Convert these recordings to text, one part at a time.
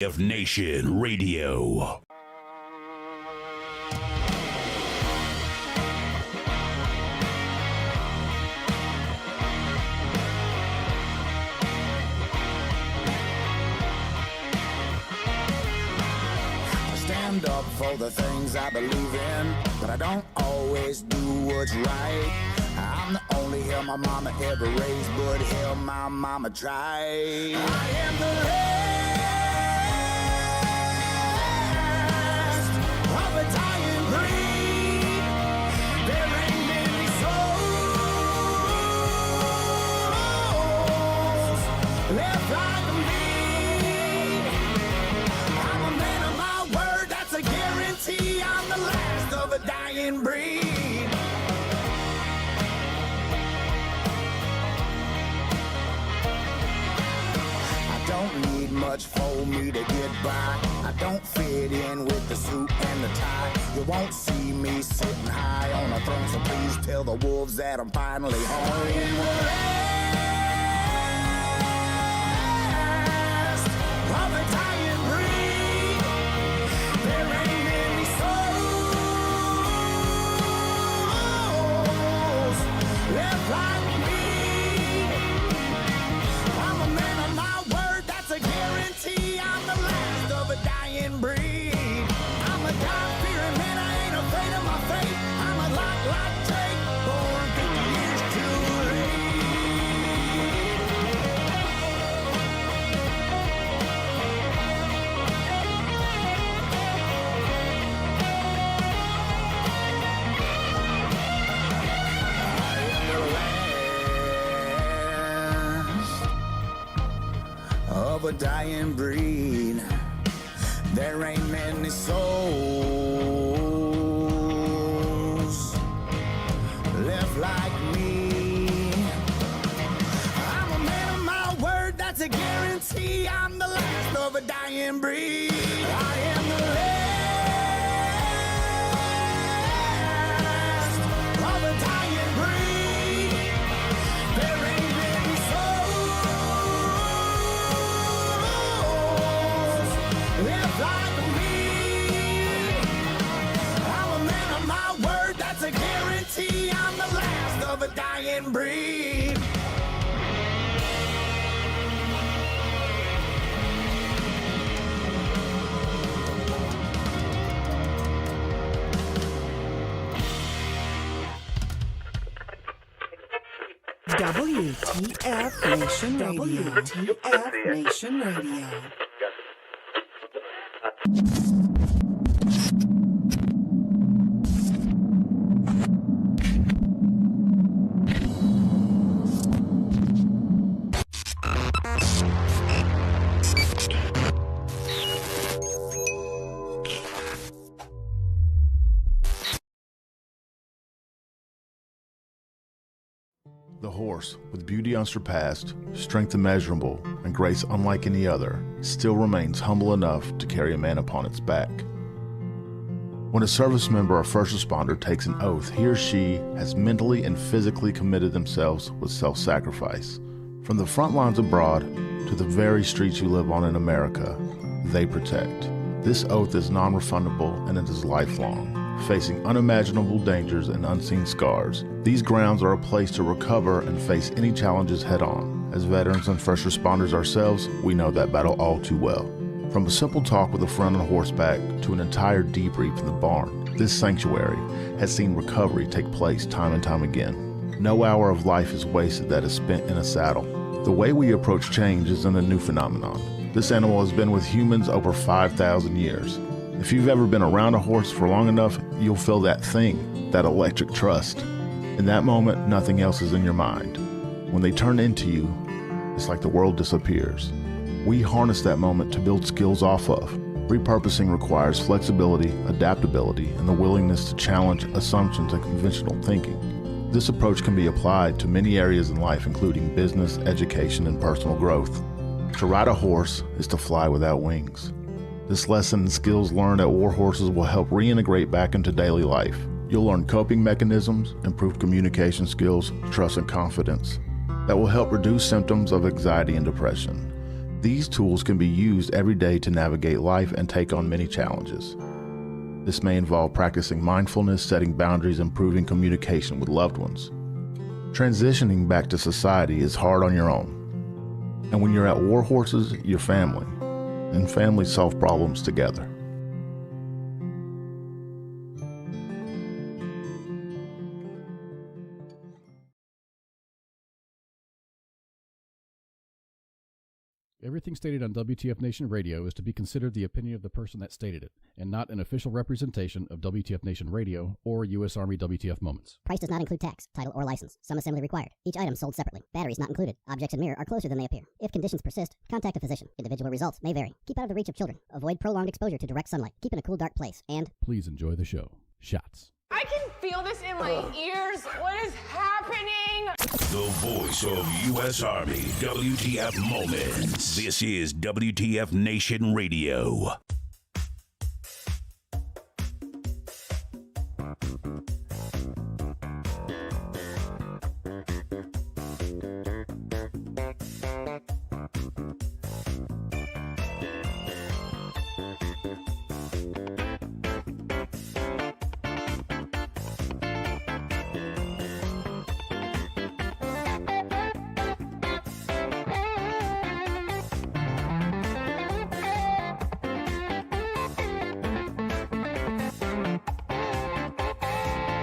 of Nation Radio. Stand up for the things I believe in, but I don't always do what's right. I'm the only hell my mama ever raised, but hell my mama tried. I am the last of a dying breed. There ain't many souls left like me. I'm a man of my word, that's a guarantee. I'm the last of a dying breed. Don't need much for me to get by. I don't fit in with the suit and the tie. You won't see me sitting high on a throne, so please tell the wolves that I'm finally home. I am the last of a dying breed. There ain't many souls left like me. I'm a man of my word, that's a guarantee. I'm the last of a dying breed. I'm a God-fearing man, I ain't afraid of my fate. I'm a lot like Drake, born 50 years too of a dying breed. There ain't many souls left like me. I'm a man of my word, that's a guarantee. I'm the last of a dying breed. I am the last of a dying breed. There ain't many souls left like me. I'm a man of my word, that's a guarantee. I'm the last of a dying breed. WTF Nation Radio. WTF Nation Radio. The horse, with beauty unsurpassed, strength immeasurable, and grace unlike any other, still remains humble enough to carry a man upon its back. When a service member or first responder takes an oath, he or she has mentally and physically committed themselves with self-sacrifice. From the front lines abroad to the very streets you live on in America, they protect. This oath is non-refundable and it is lifelong. Facing unimaginable dangers and unseen scars, these grounds are a place to recover and face any challenges head-on. As veterans and first responders ourselves, we know that battle all too well. From a simple talk with a friend on horseback to an entire debrief in the barn, this sanctuary has seen recovery take place time and time again. No hour of life is wasted that is spent in a saddle. The way we approach change isn't a new phenomenon. This animal has been with humans over 5,000 years. If you've ever been around a horse for long enough, you'll feel that thing, that electric trust. In that moment, nothing else is in your mind. When they turn into you, it's like the world disappears. We harness that moment to build skills off of. Repurposing requires flexibility, adaptability, and the willingness to challenge assumptions and conventional thinking. This approach can be applied to many areas in life, including business, education, and personal growth. To ride a horse is to fly without wings. This lesson and skills learned at War Horses will help reintegrate back into daily life. You'll learn coping mechanisms, improved communication skills, trust and confidence that will help reduce symptoms of anxiety and depression. These tools can be used every day to navigate life and take on many challenges. This may involve practicing mindfulness, setting boundaries, and improving communication with loved ones. Transitioning back to society is hard on your own. And when you're at war horses, you're family, and families solve problems together. Everything stated on WTF Nation Radio is to be considered the opinion of the person that stated it, and not an official representation of WTF Nation Radio or U.S. Army WTF Moments. Price does not include tax, title, or license. Some assembly required. Each item sold separately. Batteries not included. Objects in mirror are closer than they appear. If conditions persist, contact a physician. Individual results may vary. Keep out of the reach of children. Avoid prolonged exposure to direct sunlight. Keep in a cool, dark place. And please enjoy the show. Shots. I can feel this in my ears. What is happening? The voice of U.S. Army, WTF Moments. This is WTF Nation Radio.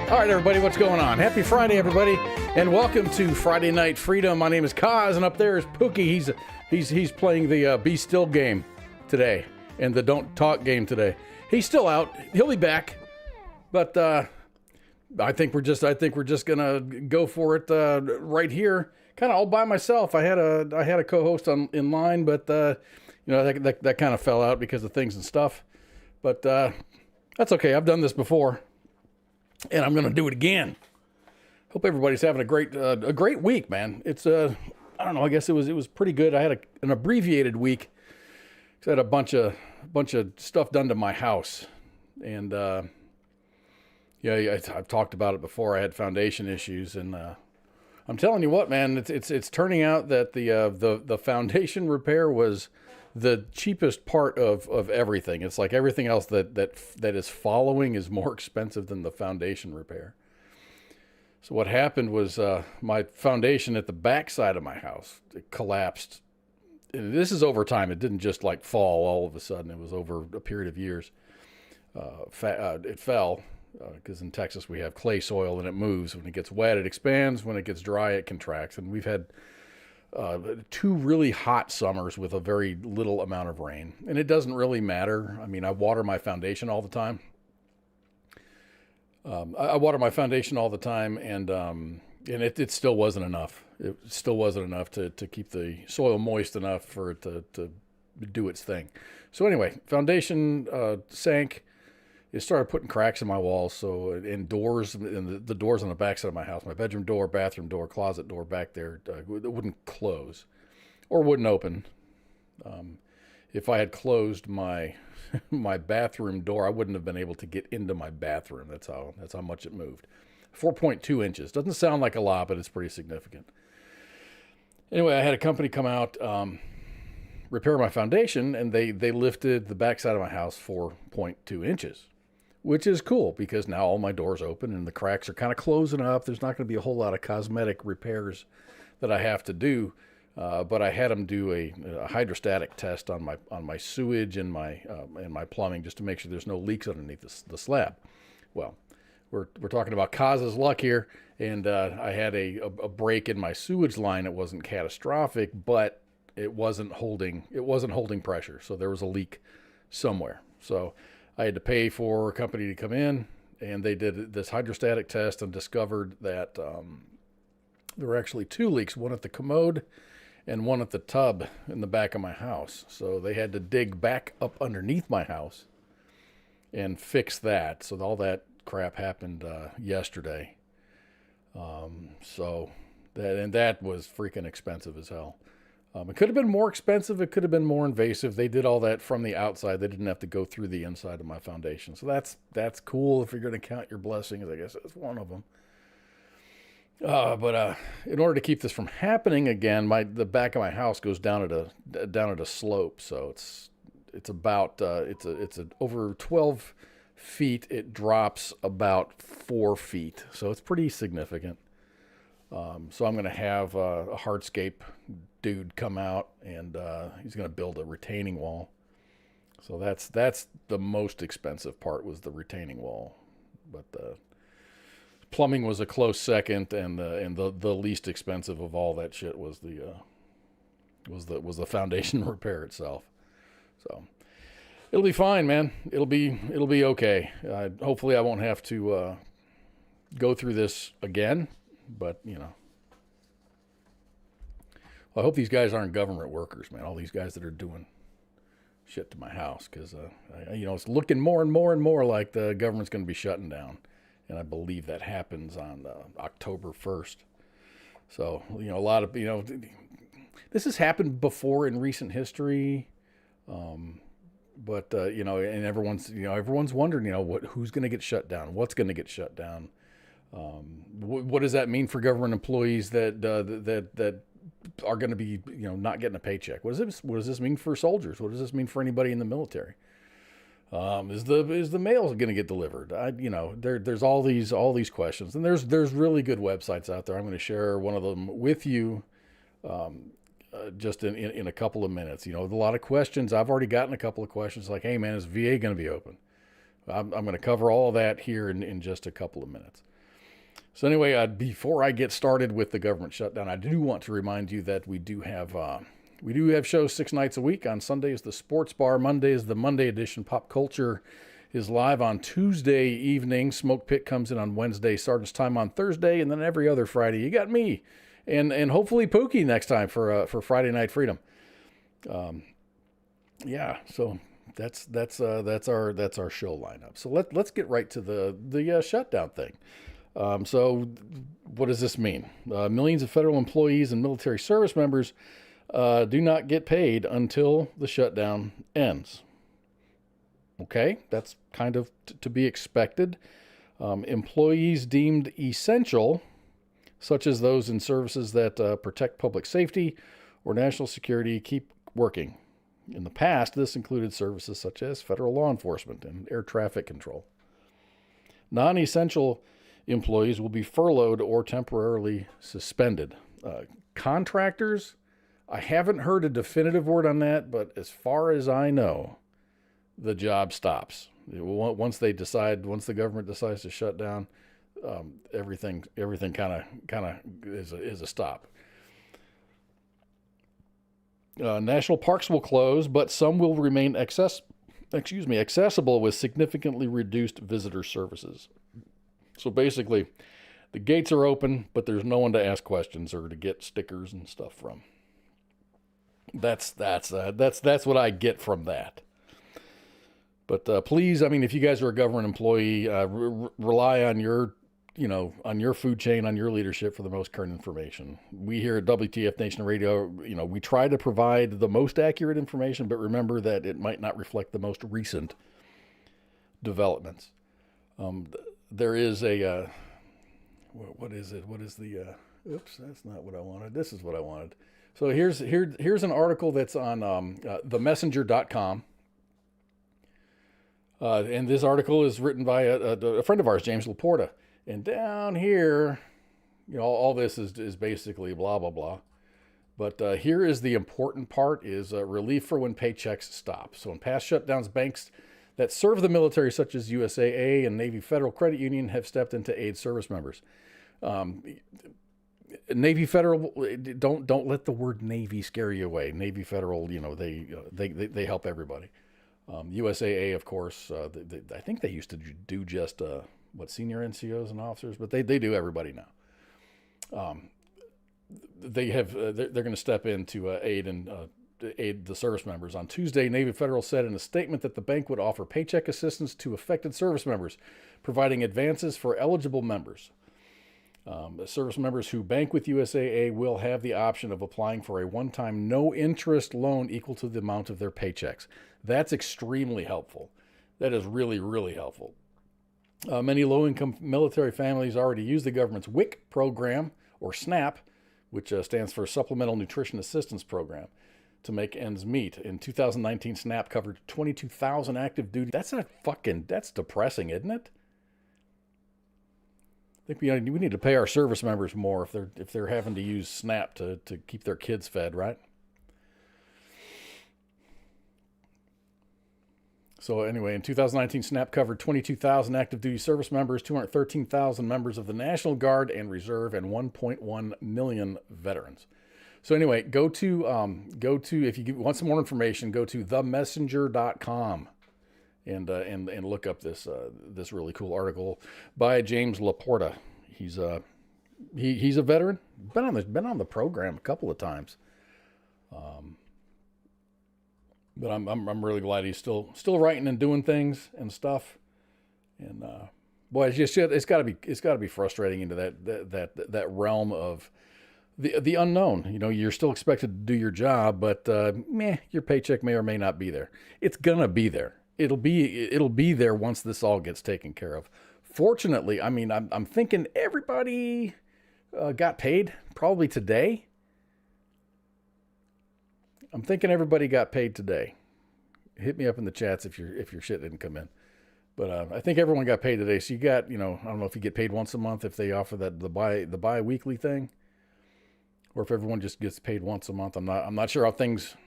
All right, everybody, what's going on? Happy Friday, everybody, and welcome to Friday Night Freedom. My name is Kaz, and up there is Pookie. He's playing the Be Still game today and the Don't Talk game today. He's still out. He'll be back, but I think we're just gonna go for it right here, kind of all by myself. I had a co-host in line, but that kind of fell out because of things and stuff. But that's okay. I've done this before. And I'm going to do it again. Hope everybody's having a great week, man. It's I don't know. I guess it was pretty good. I had an abbreviated week. I had a bunch of stuff done to my house, and I've talked about it before. I had foundation issues, and I'm telling you what, man. It's turning out that the foundation repair was the cheapest part of everything. It's like everything else that is following is more expensive than the foundation repair. So what happened was my foundation at the back side of my house, it collapsed. And this is over time. It didn't just like fall all of a sudden. It was over a period of years. It fell because in Texas we have clay soil and it moves. When it gets wet, it expands. When it gets dry, it contracts. And we've had 2 really hot summers with a very little amount of rain. And it doesn't really matter. I mean, I water my foundation all the time. I water my foundation all the time, and it still wasn't enough. It still wasn't enough to keep the soil moist enough for it to do its thing. So anyway, foundation sank. It started putting cracks in my walls, so in doors, and the doors on the back side of my house, my bedroom door, bathroom door, closet door back there, it wouldn't close or wouldn't open. If I had closed my my bathroom door, I wouldn't have been able to get into my bathroom. That's how much it moved. 4.2 inches. Doesn't sound like a lot, but it's pretty significant. Anyway, I had a company come out, repair my foundation, and they lifted the back side of my house 4.2 inches. Which is cool because now all my doors open and the cracks are kind of closing up. There's not going to be a whole lot of cosmetic repairs that I have to do, but I had them do a hydrostatic test on my sewage and my plumbing just to make sure there's no leaks underneath the slab. Well, we're talking about Kaz's luck here, and I had a break in my sewage line. It wasn't catastrophic, but it wasn't holding pressure, so there was a leak somewhere. So I had to pay for a company to come in, and they did this hydrostatic test and discovered that there were actually 2 leaks, one at the commode and one at the tub in the back of my house. So they had to dig back up underneath my house and fix that. So all that crap happened yesterday. So that was freaking expensive as hell. It could have been more expensive. It could have been more invasive. They did all that from the outside. They didn't have to go through the inside of my foundation. So that's cool if you're going to count your blessings. I guess that's one of them. But in order to keep this from happening again, the back of my house goes down at a slope, so it's about it's over 12 feet. It drops about 4 feet, so it's pretty significant. So I'm going to have a hardscape dude come out, and he's going to build a retaining wall. So that's the most expensive part, was the retaining wall, but plumbing was a close second, and the least expensive of all that shit was the foundation repair itself. So it'll be fine, man. It'll be okay. Hopefully I won't have to go through this again, but I hope these guys aren't government workers, man. All these guys that are doing shit to my house, because it's looking more and more and more like the government's going to be shutting down. And I believe that happens on October 1st. So, a lot of, this has happened before in recent history. But and everyone's wondering, who's going to get shut down? What's going to get shut down? What does that mean for government employees that are going to be, not getting a paycheck? What does this mean for soldiers? What does this mean for anybody in the military? Is the mail going to get delivered? There's all these questions, and there's really good websites out there. I'm going to share one of them with you, just in a couple of minutes. A lot of questions. I've already gotten a couple of questions like, hey man, is VA going to be open? I'm going to cover all of that here in just a couple of minutes. So anyway, before I get started with the government shutdown, I do want to remind you that we do have shows 6 nights a week. On Sunday is the Sports Bar. Monday is the Monday edition. Pop Culture is live on Tuesday evening. Smoke Pit comes in on Wednesday. Sergeant's Time on Thursday, and then every other Friday you got me, and hopefully Pookie next time for Friday Night Freedom. Yeah, so that's our show lineup. So let's get right to the shutdown thing. So what does this mean? Millions of federal employees and military service members do not get paid until the shutdown ends. Okay, that's kind of to be expected. Employees deemed essential, such as those in services that protect public safety or national security, keep working. In the past, this included services such as federal law enforcement and air traffic control. Non-essential employees will be furloughed or temporarily suspended. Contractors, I haven't heard a definitive word on that, but as far as I know, the job stops. Once the government decides to shut down, everything kind of is a stop. National parks will close, but some will remain accessible with significantly reduced visitor services. So basically, the gates are open, but there's no one to ask questions or to get stickers and stuff from. That's what I get from that. But please, if you guys are a government employee, rely on your food chain, on your leadership for the most current information. We here at WTF Nation Radio, we try to provide the most accurate information, but remember that it might not reflect the most recent developments. There is a, what is it? What is the, oops, that's not what I wanted. This is what I wanted. So here's an article that's on themessenger.com. And this article is written by a friend of ours, James Laporta. And down here, all this is basically blah, blah, blah. But here is the important part, is relief for when paychecks stop. So in past shutdowns, banks that serve the military, such as USAA and Navy Federal Credit Union, have stepped in to aid service members. Navy Federal, don't let the word Navy scare you away. Navy Federal, they help everybody. USAA, of course, I think they used to do just senior NCOs and officers, but they do everybody now. They're going to step in to aid the service members. On Tuesday, Navy Federal said in a statement that the bank would offer paycheck assistance to affected service members, providing advances for eligible members. Service members who bank with USAA will have the option of applying for a one-time no-interest loan equal to the amount of their paychecks. That's extremely helpful. That is really, really helpful. Many low-income military families already use the government's WIC program, or SNAP, which stands for Supplemental Nutrition Assistance Program, to make ends meet. In 2019, SNAP covered 22,000 active duty. That's depressing, isn't it? I think we need to pay our service members more if they're having to use SNAP to keep their kids fed, right? So anyway, in 2019, SNAP covered 22,000 active duty service members, 213,000 members of the National Guard and Reserve, and 1.1 million veterans. So anyway, go to if you want some more information, go to themessenger.com and look up this really cool article by James Laporta. He's a veteran, been on the program a couple of times. But I'm really glad he's still writing and doing things and stuff. And boy, it's got to be frustrating into that realm of the unknown. You know, you're still expected to do your job, but your paycheck may or may not be there. It's gonna be there. It'll be there once this all gets taken care of. Fortunately, I mean, I'm thinking everybody got paid probably today. I'm thinking everybody got paid today. Hit me up in the chats if your shit didn't come in. But I think everyone got paid today. So you got, I don't know if you get paid once a month if they offer that the bi-weekly thing, or if everyone just gets paid once a month. I'm not sure how things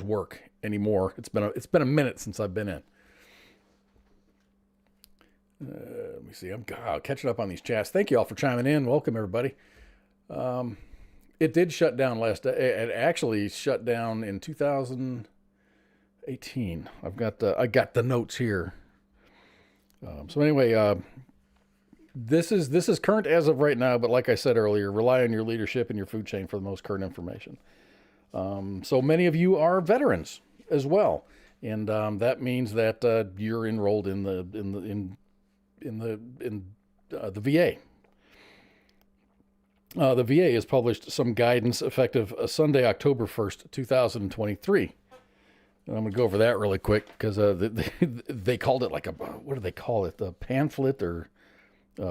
work anymore. It's been a minute since I've been in. Let me see. I'm catching up on these chats. Thank you all for chiming in. Welcome everybody. It did shut down last day. It actually shut down in 2018. I got the notes here. So anyway, this is current as of right now. But like I said earlier, rely on your leadership and your food chain for the most current information. So many of you are veterans as well, and that means that you're enrolled in the VA. The VA has published some guidance effective Sunday, October 1st, 2023. And I'm going to go over that really quick because they called it what do they call it? The pamphlet or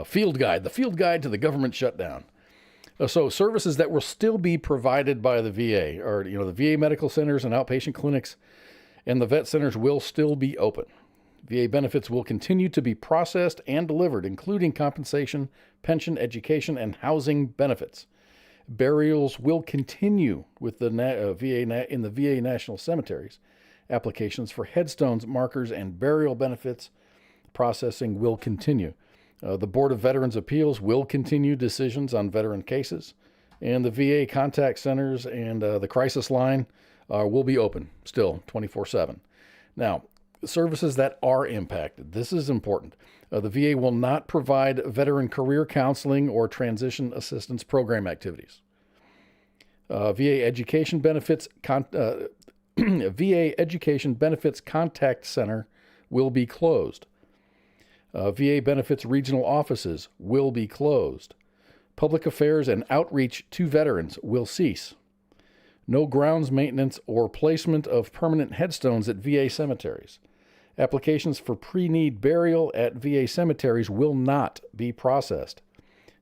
field guide. The field guide to the government shutdown. So services that will still be provided by the VA are, the VA medical centers and outpatient clinics, and the vet centers will still be open. VA benefits will continue to be processed and delivered, including compensation, pension, education, and housing benefits. Burials will continue with the VA in the VA national cemeteries. Applications for headstones, markers, and burial benefits processing will continue. The Board of Veterans Appeals will continue decisions on veteran cases, and the VA contact centers and the crisis line will be open still 24/7. Now, services that are impacted. This is important. The VA will not provide veteran career counseling or transition assistance program activities. VA Education Benefits Contact Center will be closed. VA Benefits Regional Offices will be closed. Public affairs and outreach to veterans will cease. No grounds maintenance or placement of permanent headstones at VA cemeteries. Applications for pre-need burial at VA cemeteries will not be processed.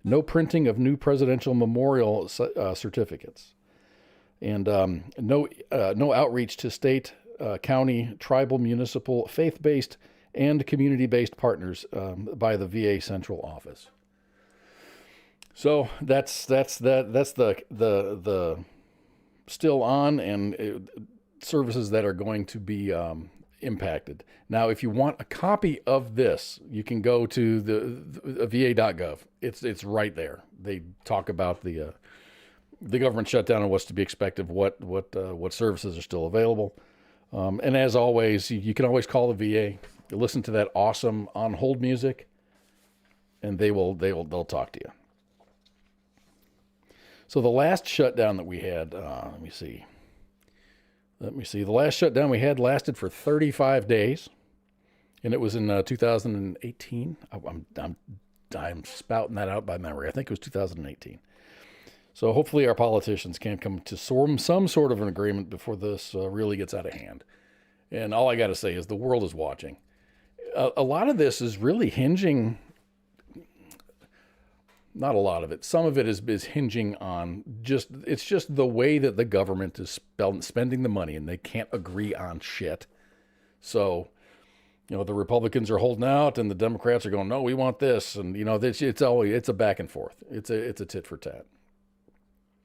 No printing of new presidential memorial certificates. And no outreach to state, county, tribal, municipal, faith-based, and community-based partners by the VA central office. So that's the still on and services that are going to be impacted. Now, if you want a copy of this, you can go to the va.gov. It's right there. They talk about the government shutdown and what's to be expected, what services are still available. And as always, you can always call the VA. You listen to that awesome on hold music, and they'll talk to you. So the last shutdown that we had, let me see. The last shutdown we had lasted for 35 days, and it was in 2018. I'm spouting that out by memory. I think it was 2018. So hopefully our politicians can come to some sort of an agreement before this really gets out of hand. And all I got to say is the world is watching. a lot of this is really hinging. Not a lot of it. Some of it is hinging on it's just the way that the government is spending the money, and they can't agree on shit. So, the Republicans are holding out, and the Democrats are going, no, we want this, and it's a back and forth. It's a tit for tat.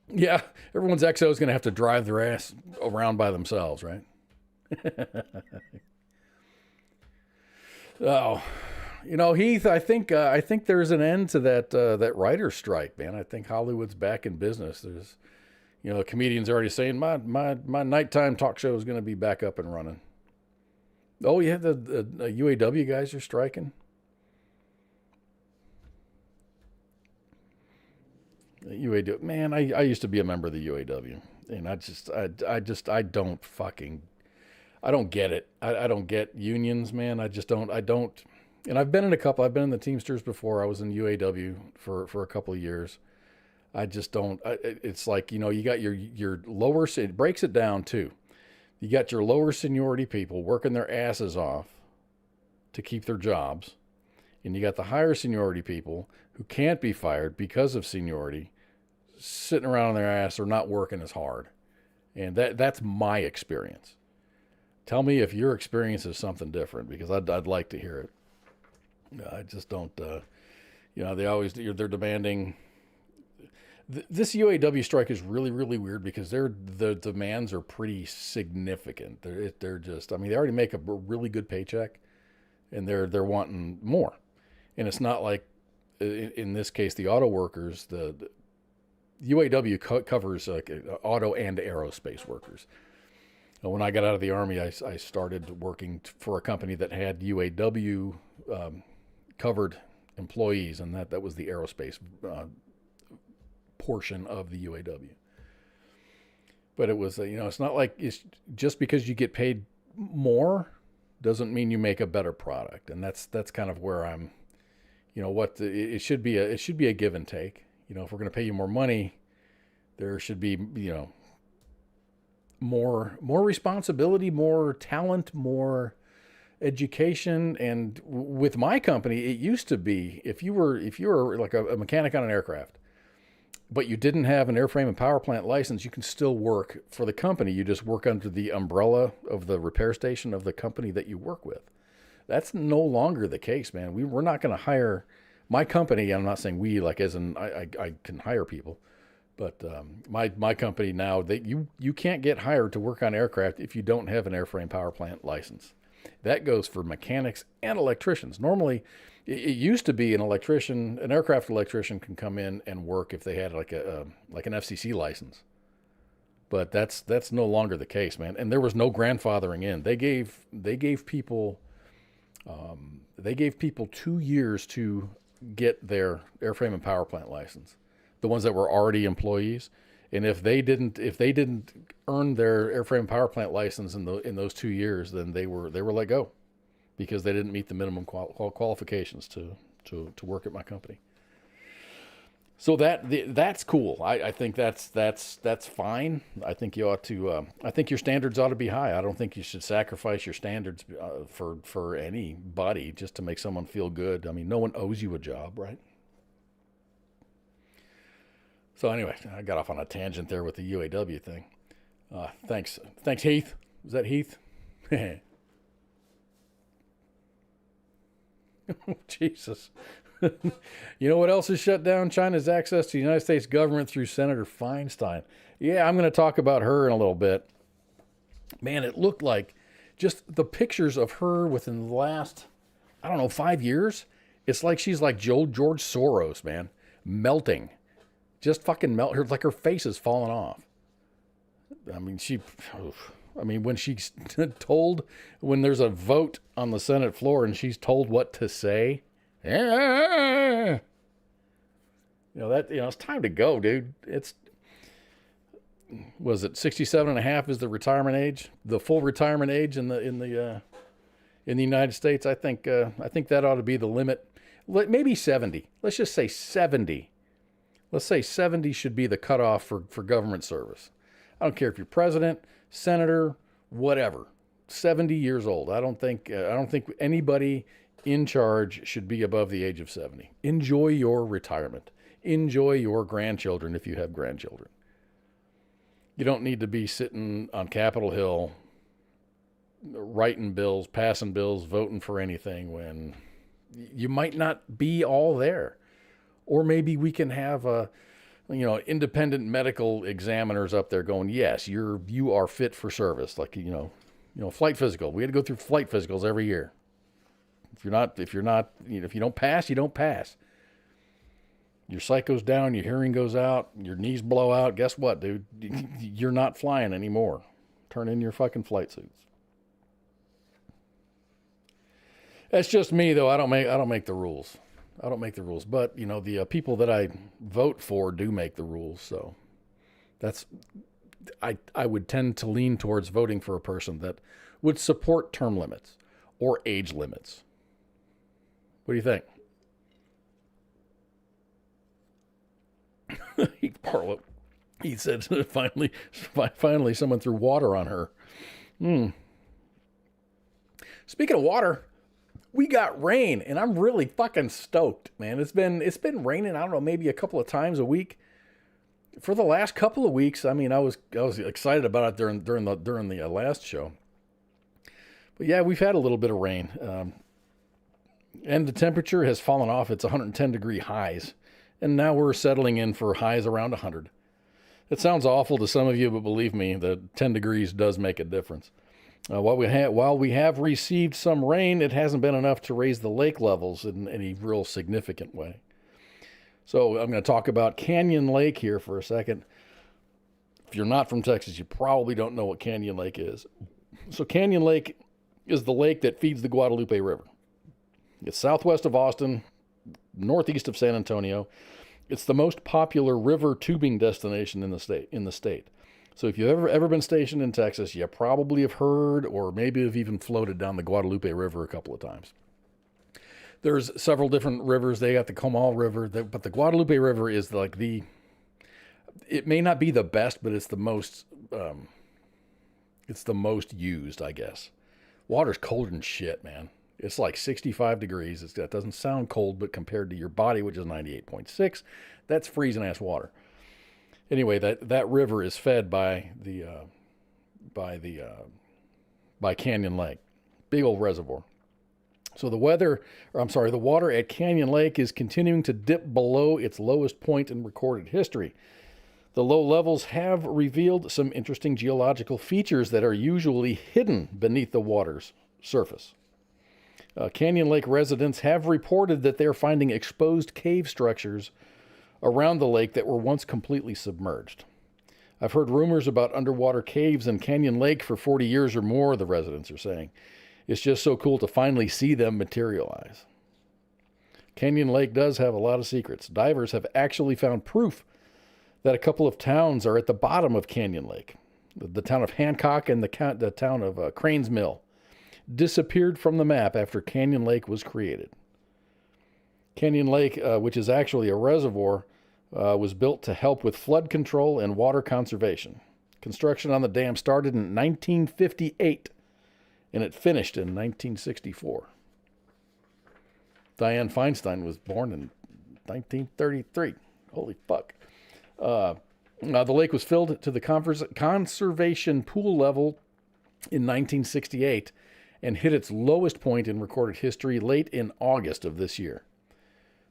Yeah, everyone's XO is going to have to drive their ass around by themselves, right? Oh. Heath, I think there's an end to that writer's strike, man. I think Hollywood's back in business. There's, a comedian's already saying my nighttime talk show is going to be back up and running. Oh, yeah, the UAW guys are striking. The UAW, man, I used to be a member of the UAW, and I don't get it. I don't get unions, man. I don't. And I've been in a couple. I've been in the Teamsters before. I was in UAW for a couple of years. I just don't. It's like, you got your lower. It breaks it down too. You got your lower seniority people working their asses off to keep their jobs, and you got the higher seniority people who can't be fired because of seniority, sitting around on their ass or not working as hard. And that's my experience. Tell me if your experience is something different, because I'd like to hear it. I just don't, they're demanding. This UAW strike is really, really weird because the demands are pretty significant. They're just, they already make a really good paycheck, and they're wanting more. And it's not like, in this case, the auto workers, the UAW covers auto and aerospace workers. When I got out of the Army, I started working for a company that had UAW covered employees, and that was the aerospace portion of the UAW. But it was, it's not like it's just because you get paid more doesn't mean you make a better product, and that's kind of where I'm. It should be a give and take. If we're going to pay you more money, there should be more responsibility, more talent, more education. And with my company, it used to be if you were like a mechanic on an aircraft, but you didn't have an airframe and power plant license, you can still work for the company. You just work under the umbrella of the repair station of the company that you work with. That's no longer the case, man. We're not going to hire my company. I'm not saying we, like as in I can hire people, but my company now, you can't get hired to work on aircraft if you don't have an airframe power plant license. That goes for mechanics and electricians. Normally, it used to be an aircraft electrician can come in and work if they had like an FCC license. But that's no longer the case, man. And there was no grandfathering in. They gave people 2 years to get their airframe and power plant license, the ones that were already employees. And if they didn't earn their airframe and power plant license in those 2 years, then they were let go because they didn't meet the minimum qualifications to work at my company. So that's cool. I think that's fine. I think you ought to. I think your standards ought to be high. I don't think you should sacrifice your standards for anybody just to make someone feel good. No one owes you a job, right? So anyway, I got off on a tangent there with the UAW thing. Thanks, Heath. Was that Heath? Jesus. You know what else is shut down? China's access to the United States government through Senator Feinstein. Yeah, I'm going to talk about her in a little bit. Man, it looked like just the pictures of her within the last, 5 years. It's like she's like George Soros, man. Melting. Just fucking melt her, like her face is falling off. When she's told, when there's a vote on the Senate floor and she's told what to say, it's time to go, dude. Was it 67 and a half is the retirement age, the full retirement age in the United States? I think that ought to be the limit. Maybe 70. Let's just say 70. Let's say 70 should be the cutoff for government service. I don't care if you're president, senator, whatever. 70 years old. I don't think anybody in charge should be above the age of 70. Enjoy your retirement. Enjoy your grandchildren if you have grandchildren. You don't need to be sitting on Capitol Hill writing bills, passing bills, voting for anything when you might not be all there. Or maybe we can have independent medical examiners up there going, yes, you are fit for service. Like, flight physical. We had to go through flight physicals every year. If you don't pass, you don't pass. Your sight goes down, your hearing goes out, your knees blow out. Guess what, dude? You're not flying anymore. Turn in your fucking flight suits. That's just me, though. I don't make the rules. I don't make the rules. But, the people that I vote for do make the rules. So I would tend to lean towards voting for a person that would support term limits or age limits. What do you think? He said, finally someone threw water on her. Speaking of water, we got rain, and I'm really fucking stoked, man. It's been raining, I don't know, maybe a couple of times a week for the last couple of weeks. I mean, I was excited about it during the last show. But yeah, we've had a little bit of rain. And the temperature has fallen off its 110 degree highs. And now we're settling in for highs around 100. It sounds awful to some of you, but believe me, the 10 degrees does make a difference. While we have received some rain, it hasn't been enough to raise the lake levels in any real significant way. So I'm going to talk about Canyon Lake here for a second. If you're not from Texas, you probably don't know what Canyon Lake is. So Canyon Lake is the lake that feeds the Guadalupe River. It's southwest of Austin, northeast of San Antonio. It's the most popular river tubing destination in the state. So if you've ever been stationed in Texas, you probably have heard or maybe have even floated down the Guadalupe River a couple of times. There's several different rivers. They got the Comal River, but the Guadalupe River is it may not be the best, but it's the most used, I guess. Water's colder than shit, man. It's like 65 degrees. That doesn't sound cold, but compared to your body, which is 98.6, that's freezing ass water. Anyway, that river is fed by Canyon Lake, big old reservoir. So the water at Canyon Lake is continuing to dip below its lowest point in recorded history. The low levels have revealed some interesting geological features that are usually hidden beneath the water's surface. Canyon Lake residents have reported that they're finding exposed cave structures around the lake that were once completely submerged. I've heard rumors about underwater caves in Canyon Lake for 40 years or more, the residents are saying. It's just so cool to finally see them materialize. Canyon Lake does have a lot of secrets. Divers have actually found proof that a couple of towns are at the bottom of Canyon Lake. The town of Hancock and the town of Cranes Mill disappeared from the map after Canyon Lake was created. Canyon Lake, which is actually a reservoir, was built to help with flood control and water conservation. Construction on the dam started in 1958, and it finished in 1964. Dianne Feinstein was born in 1933. Holy fuck. The lake was filled to the conservation pool level in 1968 and hit its lowest point in recorded history late in August of this year.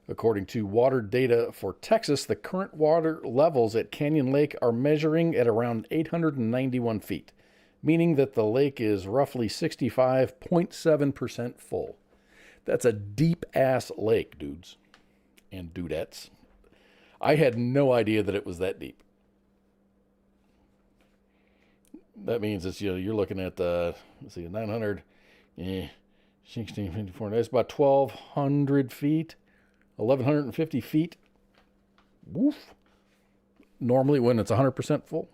According to water data for Texas, the current water levels at Canyon Lake are measuring at around 891 feet, meaning that the lake is roughly 65.7% full. That's a deep-ass lake, dudes and dudettes. I had no idea that it was that deep. That means it's, you're looking at 900, 1654. That's about 1,200 feet, 1,150 feet. Woof. Normally when it's 100% full.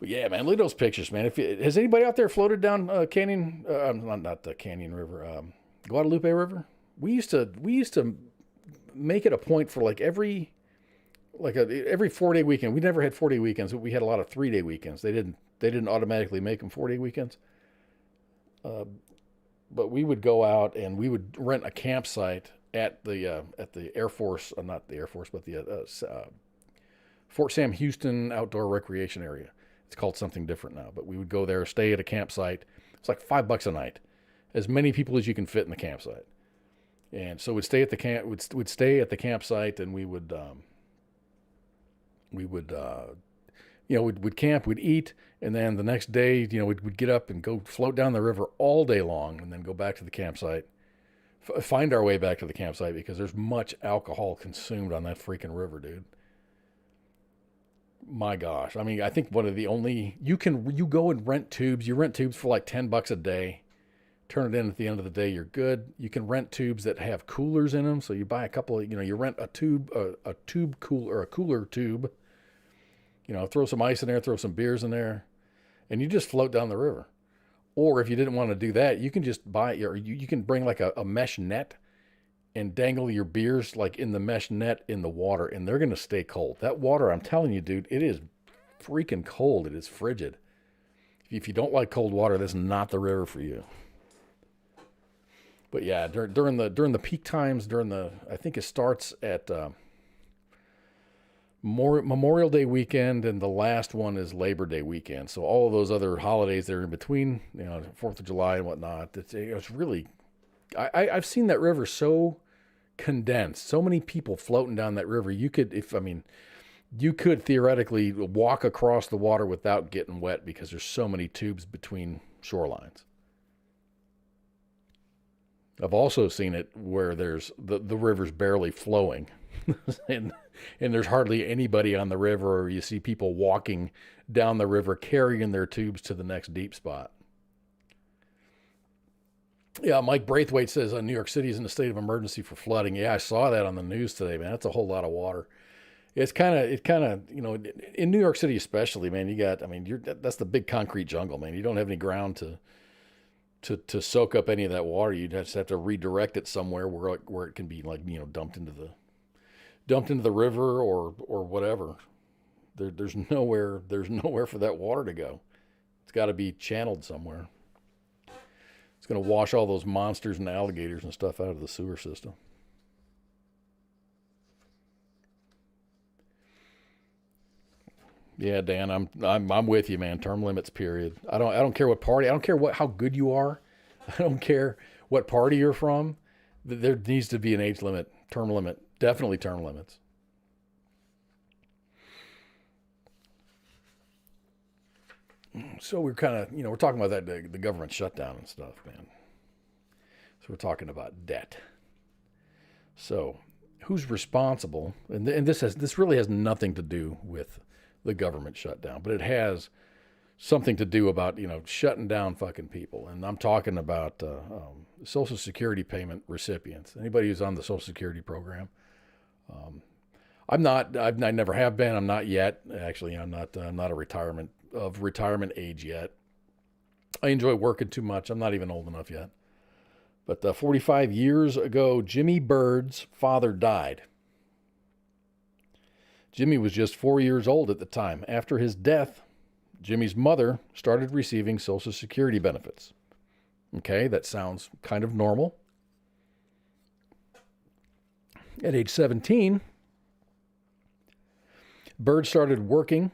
But yeah, man, look at those pictures, man. Has anybody out there floated down Canyon? Not the Canyon River, Guadalupe River. We used to make it a point for every 4-day weekend. We never had 4-day weekends, but we had a lot of 3-day weekends. They didn't They didn't automatically make them 4-day weekends. But we would go out and we would rent a campsite at the Air Force, not the Air Force, but the Fort Sam Houston Outdoor Recreation Area. It's called something different now, but we would go there, stay at a campsite. It's like $5 a night, as many people as you can fit in the campsite. And so we'd stay at the we'd stay at the campsite, and we'd camp, we'd eat, and then the next day, we'd get up and go float down the river all day long, and then go back to the campsite, find our way back to the campsite, because there's much alcohol consumed on that freaking river, dude. My gosh. I mean, I think one of the only, you go and rent tubes. You rent tubes for like $10 a day. Turn it in at the end of the day, you're good. You can rent tubes that have coolers in them. So you buy a couple of, you rent a cooler tube, throw some ice in there, throw some beers in there, and you just float down the river. Or if you didn't want to do that, you can just you can bring like a mesh net and dangle your beers like in the mesh net in the water, and they're going to stay cold. That water, I'm telling you, dude, it is freaking cold. It is frigid. If you don't like cold water, that's not the river for you. But yeah, during the peak times, I think it starts at Memorial Day weekend, and the last one is Labor Day weekend. So all of those other holidays that are in between, 4th of July and whatnot, it's really, I've seen that river so condensed, so many people floating down that river. You could theoretically walk across the water without getting wet, because there's so many tubes between shorelines. I've also seen it where there's the river's barely flowing and there's hardly anybody on the river, or you see people walking down the river carrying their tubes to the next deep spot. Yeah, Mike Braithwaite says New York City is in a state of emergency for flooding. Yeah, I saw that on the news today, man. That's a whole lot of water. It kind of, in New York City especially, man, that's the big concrete jungle, man. You don't have any ground to soak up any of that water. You just have to redirect it somewhere where it can be dumped into the river or whatever. There's nowhere for that water to go. It's got to be channeled somewhere. It's going to wash all those monsters and alligators and stuff out of the sewer system. Yeah, Dan, I'm with you, man. Term limits, period. I don't care what party. I don't care how good you are. I don't care what party you're from. There needs to be an age limit, term limit. Definitely term limits. So we're kind of, we're talking about that the government shutdown and stuff, man. So we're talking about debt. So who's responsible? And this really has nothing to do with the government shutdown, but it has something to do about, shutting down fucking people. And I'm talking about Social Security payment recipients. Anybody who's on the Social Security program. I never have been. I'm not yet. Actually, I'm not a retirement age yet. I enjoy working too much. I'm not even old enough yet. But 45 years ago, Jimmy Bird's father died. Jimmy was just 4 years old at the time. After his death, Jimmy's mother started receiving Social Security benefits. Okay, that sounds kind of normal. At age 17, Bird started working,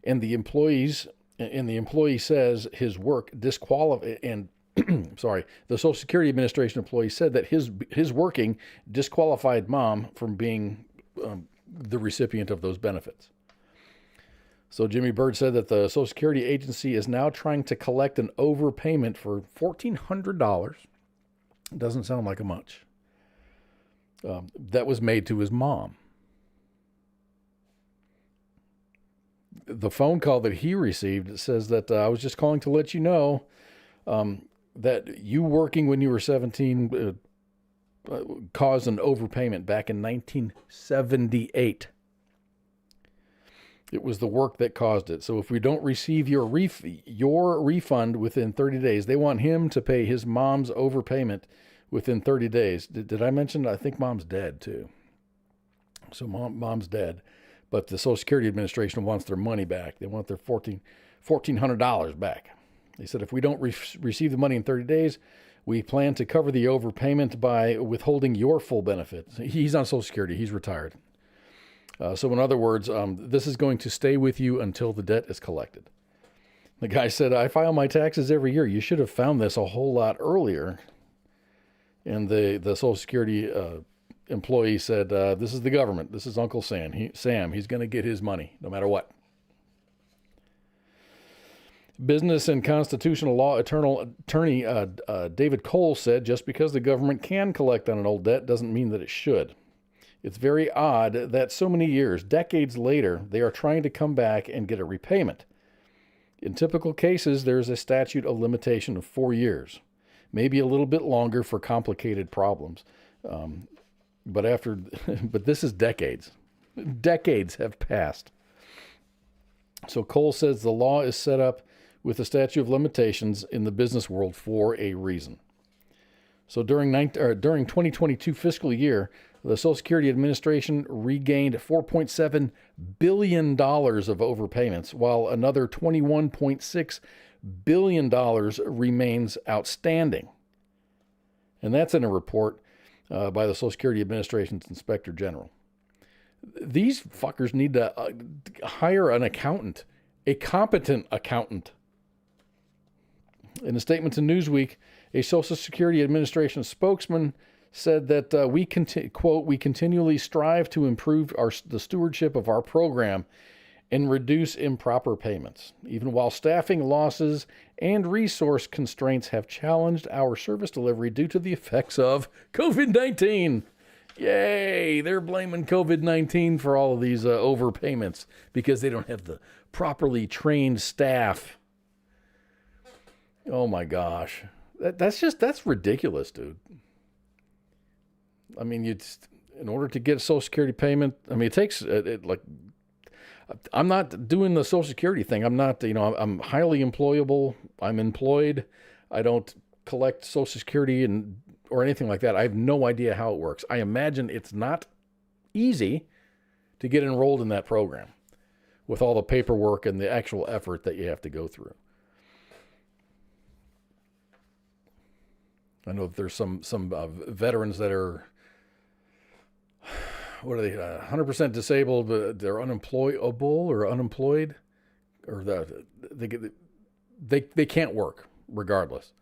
and the employee says his work disqualified, and the Social Security Administration employee said that his working disqualified mom from being the recipient of those benefits. So Jimmy Bird said that the Social Security agency is now trying to collect an overpayment for $1,400. Doesn't sound like much. That was made to his mom. The phone call that he received says that I was just calling to let you know that you working when you were 17 caused an overpayment back in 1978. It was the work that caused it. So if we don't receive your refund within 30 days, they want him to pay his mom's overpayment within 30 days. Did I mention? I think mom's dead too. So mom's dead, but the Social Security Administration wants their money back. They want their $1,400 back. They said if we don't receive the money in 30 days, we plan to cover the overpayment by withholding your full benefit. He's on Social Security. He's retired. So in other words, this is going to stay with you until the debt is collected. The guy said, I file my taxes every year. You should have found this a whole lot earlier. And the Social Security employee said, this is the government. This is Uncle Sam. He's going to get his money no matter what. Business and constitutional law attorney David Cole said, just because the government can collect on an old debt doesn't mean that it should. It's very odd that so many years, decades later, they are trying to come back and get a repayment. In typical cases, there's a statute of limitation of 4 years, maybe a little bit longer for complicated problems. But this is decades. Decades have passed. So Cole says the law is set up with a statute of limitations in the business world for a reason. So during 2022 fiscal year, the Social Security Administration regained $4.7 billion of overpayments, while another $21.6 billion remains outstanding. And that's in a report by the Social Security Administration's Inspector General. These fuckers need to hire an accountant, a competent accountant. In a statement to Newsweek, a Social Security Administration spokesman said that we continually strive to improve the stewardship of our program and reduce improper payments, even while staffing losses and resource constraints have challenged our service delivery due to the effects of COVID-19. Yay! They're blaming COVID-19 for all of these overpayments because they don't have the properly trained staff. Oh my gosh. That's ridiculous, dude. I mean, in order to get a Social Security payment, I mean, it takes, I'm not doing the Social Security thing. I'm not, I'm highly employable. I'm employed. I don't collect Social Security or anything like that. I have no idea how it works. I imagine it's not easy to get enrolled in that program with all the paperwork and the actual effort that you have to go through. I know that there's some veterans that are, what are they, 100% disabled, but they're unemployable or unemployed, or they can't work regardless.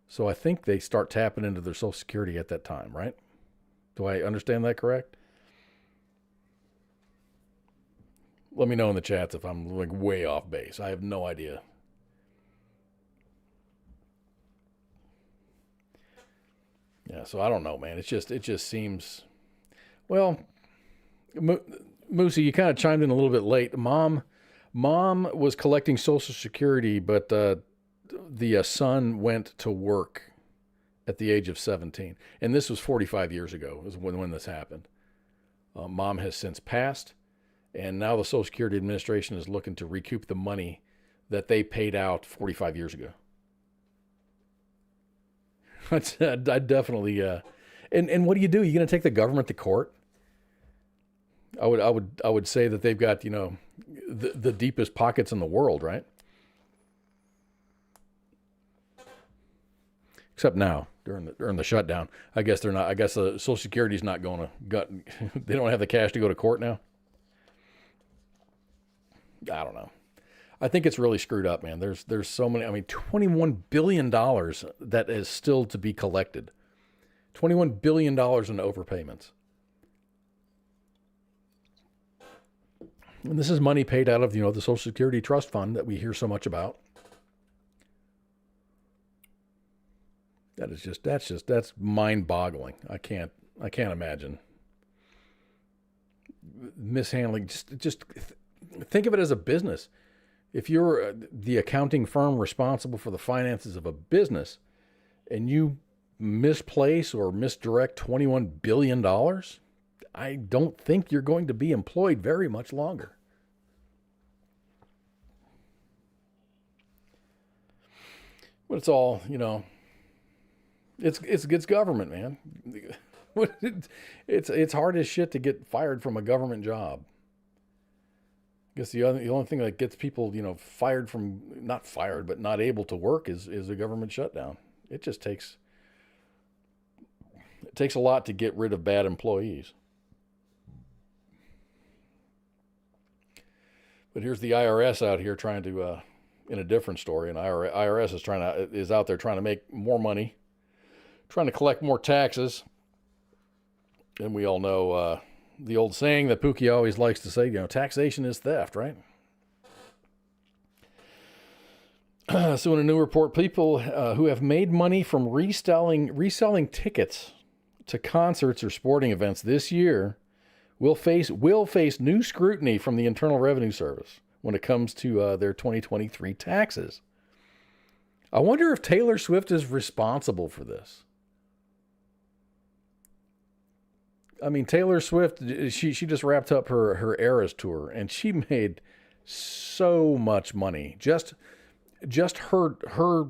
So I think they start tapping into their Social Security at that time, right? Do I understand that correct? Let me know in the chats if I'm like way off base. I have no idea. Yeah, so I don't know, man. It just seems, well, Moosey, you kind of chimed in a little bit late. Mom was collecting Social Security, but the son went to work at the age of 17. And this was 45 years ago is when this happened. Mom has since passed, and now the Social Security Administration is looking to recoup the money that they paid out 45 years ago. I definitely, and what do? You're going to take the government to court? I would say that they've got, the deepest pockets in the world, right? Except now during the shutdown, I guess they're not. I guess the Social Security's not going to. They don't have the cash to go to court now. I don't know. I think it's really screwed up, man. There's so many. I mean, $21 billion that is still to be collected. $21 billion in overpayments. And this is money paid out of, the Social Security Trust Fund that we hear so much about. That's mind-boggling. I can't imagine mishandling. Just think of it as a business. If you're the accounting firm responsible for the finances of a business and you misplace or misdirect $21 billion, I don't think you're going to be employed very much longer. But it's all, it's government, man. It's hard as shit to get fired from a government job. I guess the only thing that gets people, fired from, not fired, but not able to work is a government shutdown. It takes a lot to get rid of bad employees. But here's the IRS out here trying to, in a different story, and IRS is out there trying to make more money, trying to collect more taxes. And we all know the old saying that Pookie always likes to say, taxation is theft, right? So in a new report, people who have made money from reselling tickets to concerts or sporting events this year will face new scrutiny from the Internal Revenue Service when it comes to their 2023 taxes. I wonder if Taylor Swift is responsible for this. I mean, Taylor Swift, she just wrapped up her Eras tour, and she made so much money. Just her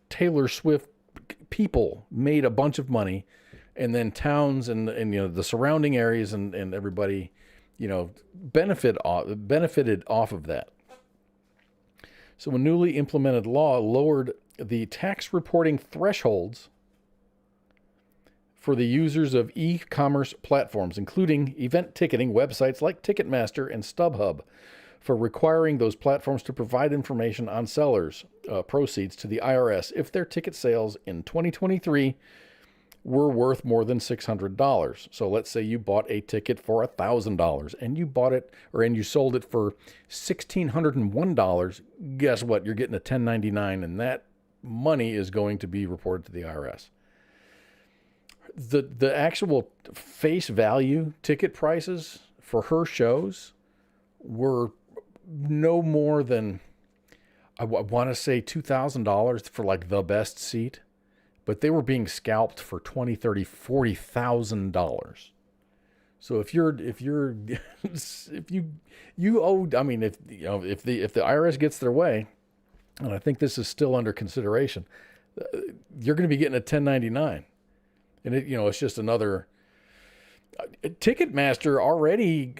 Taylor Swift people made a bunch of money, and then towns and the surrounding areas and everybody, benefited off of that. So a newly implemented law lowered the tax reporting thresholds for the users of e-commerce platforms, including event ticketing websites like Ticketmaster and StubHub, for requiring those platforms to provide information on sellers' proceeds to the IRS if their ticket sales in 2023 were worth more than $600. So let's say you bought a ticket for $1,000 and you sold it for $1,601. Guess what? You're getting a 1099, and that money is going to be reported to the IRS. The actual face value ticket prices for her shows were no more than, I want to say $2,000 for like the best seat, but they were being scalped for $20,000, $30,000, $40,000. So if you owe, I mean, if the IRS gets their way, and I think this is still under consideration, you're going to be getting a 1099. And it's just another. Ticketmaster already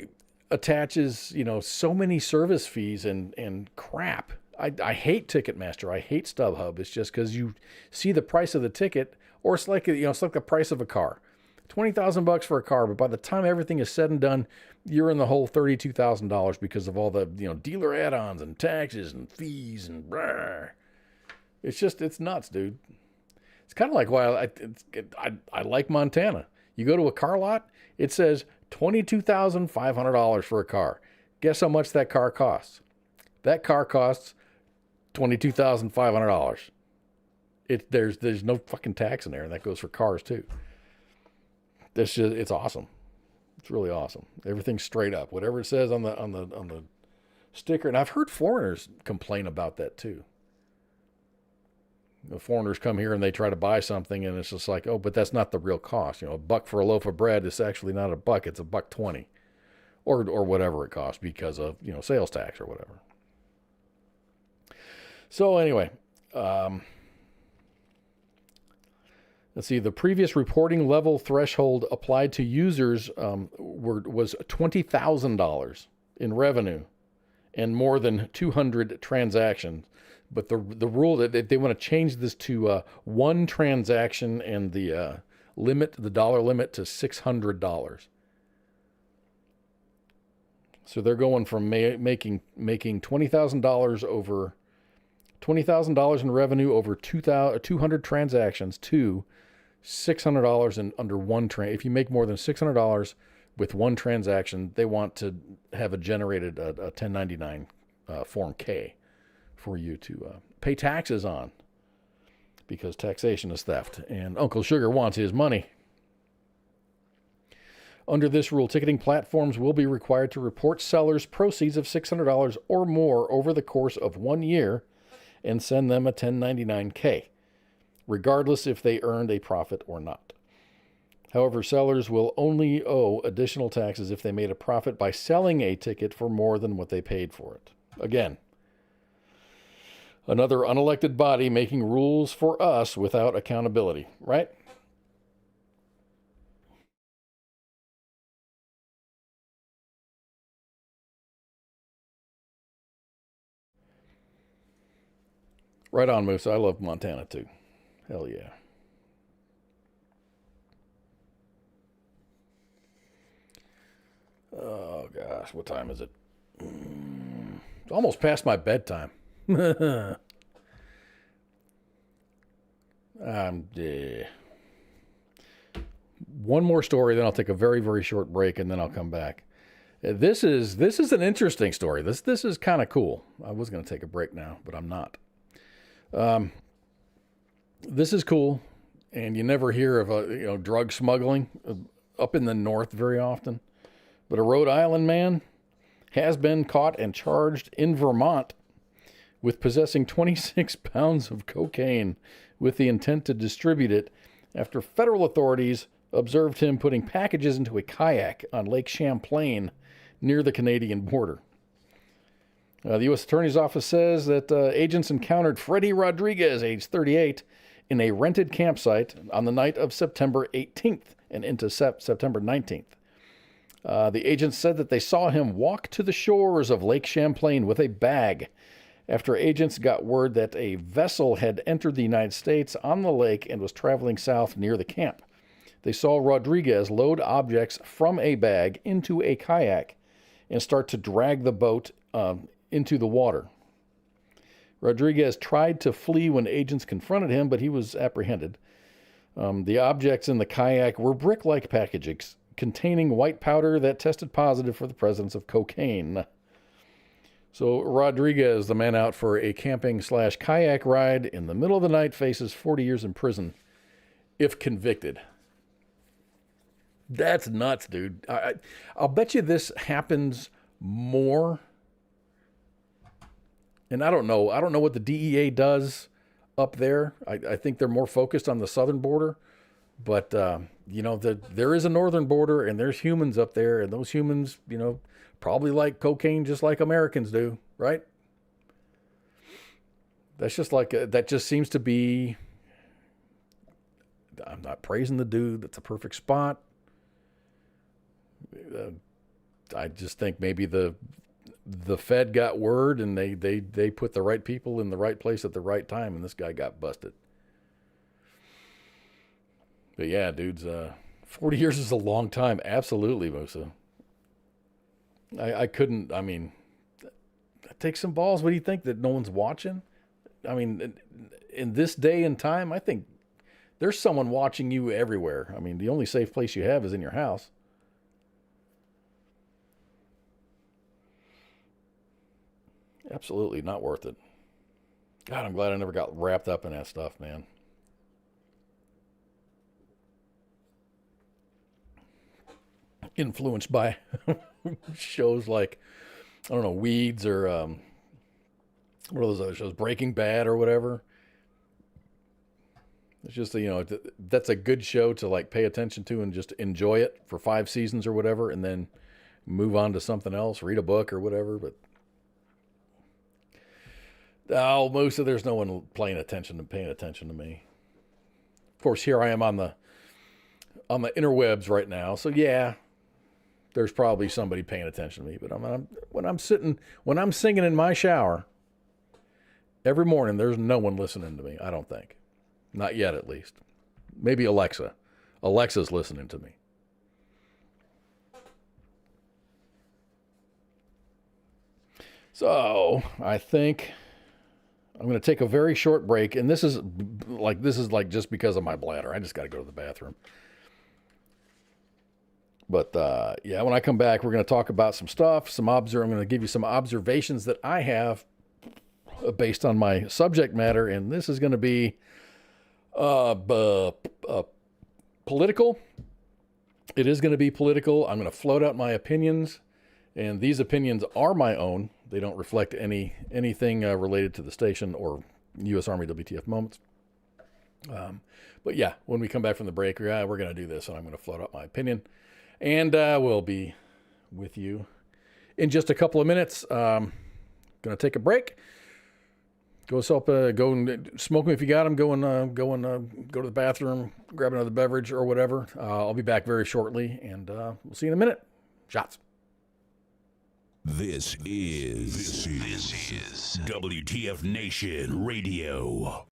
attaches, so many service fees and crap. I hate Ticketmaster. I hate StubHub. It's just because you see the price of the ticket, or it's like it's like the price of a car, $20,000 for a car. But by the time everything is said and done, you're in the whole $32,000 because of all the dealer add-ons and taxes and fees and blah. It's nuts, dude. It's kind of like why I like Montana. You go to a car lot, it says $22,500 for a car. Guess how much that car costs? That car costs $22,500. There's no fucking tax in there, and that goes for cars too. It's awesome. It's really awesome. Everything's straight up. Whatever it says on the sticker, and I've heard foreigners complain about that too. The foreigners come here and they try to buy something, and it's just like, oh, but that's not the real cost. $1 for a loaf of bread is actually not $1; it's $1.20, or whatever it costs because of sales tax or whatever. So anyway, let's see. The previous reporting level threshold applied to users was $20,000 in revenue and more than 200 transactions. But the rule that they want to change this to one transaction and the dollar limit to $600. So they're going from making $20,000 over $20,000 in revenue over 200 transactions to $600 in under one if you make more than $600 with one transaction, they want to have generated a 1099 Form K for you to pay taxes on, because taxation is theft, and Uncle Sugar wants his money. Under this rule, ticketing platforms will be required to report sellers' proceeds of $600 or more over the course of 1 year and send them a 1099-K, regardless if they earned a profit or not. However, sellers will only owe additional taxes if they made a profit by selling a ticket for more than what they paid for it. Again, another unelected body making rules for us without accountability, right? Right on, Moose. I love Montana too. Hell yeah. Oh gosh, what time is it? It's almost past my bedtime. Yeah. One more story, then I'll take a very, very short break, and then I'll come back. This is an interesting story. This is kind of cool. I was going to take a break now, but I'm not. This is cool, and you never hear of drug smuggling up in the north very often. But a Rhode Island man has been caught and charged in Vermont with possessing 26 pounds of cocaine with the intent to distribute it after federal authorities observed him putting packages into a kayak on Lake Champlain near the Canadian border. The U.S. Attorney's Office says that agents encountered Freddie Rodriguez, age 38, in a rented campsite on the night of September 18th and into September 19th. The agents said that they saw him walk to the shores of Lake Champlain with a bag after agents got word that a vessel had entered the United States on the lake and was traveling south near the camp. They saw Rodriguez load objects from a bag into a kayak and start to drag the boat into the water. Rodriguez tried to flee when agents confronted him, but he was apprehended. The objects in the kayak were brick-like packages containing white powder that tested positive for the presence of cocaine. So Rodriguez, the man out for a camping/kayak ride in the middle of the night, faces 40 years in prison if convicted. That's nuts, dude. I'll bet you this happens more. And I don't know what the DEA does up there. I think they're more focused on the southern border. But, there is a northern border, and there's humans up there, and those humans, probably like cocaine just like Americans do, right? That's just that just seems to be, I'm not praising the dude. That's a perfect spot. I just think maybe the Fed got word, and they put the right people in the right place at the right time, and this guy got busted. But yeah, dudes, 40 years is a long time. Absolutely, Musa. That takes some balls. What do you think, that no one's watching? I mean, in this day and time, I think there's someone watching you everywhere. I mean, the only safe place you have is in your house. Absolutely not worth it. God, I'm glad I never got wrapped up in that stuff, man. Influenced by shows like, I don't know, Weeds or what are those other shows, Breaking Bad or whatever. It's just, that's a good show to pay attention to and just enjoy it for 5 seasons or whatever, and then move on to something else, read a book or whatever. But there's no one paying attention to me. Of course, here I am on the interwebs right now, so yeah, there's probably somebody paying attention to me. But when I'm singing in my shower every morning, there's no one listening to me. I don't think, not yet at least. Maybe Alexa. Alexa's listening to me. So I think I'm going to take a very short break, and this is just because of my bladder. I just got to go to the bathroom. But when I come back, we're going to talk about some stuff. I'm going to give you some observations that I have based on my subject matter, and this is going to be political. It is going to be political. I'm going to float out my opinions, and these opinions are my own. They don't reflect anything related to the station or U.S. Army WTF Moments. But yeah, when we come back from the break, we're going to do this, and I'm going to float out my opinion. And we'll be with you in just a couple of minutes. Going to take a break. Go and smoke them if you got them. Go to the bathroom, grab another beverage or whatever. I'll be back very shortly, and we'll see you in a minute. Shots. This is WTF Nation Radio.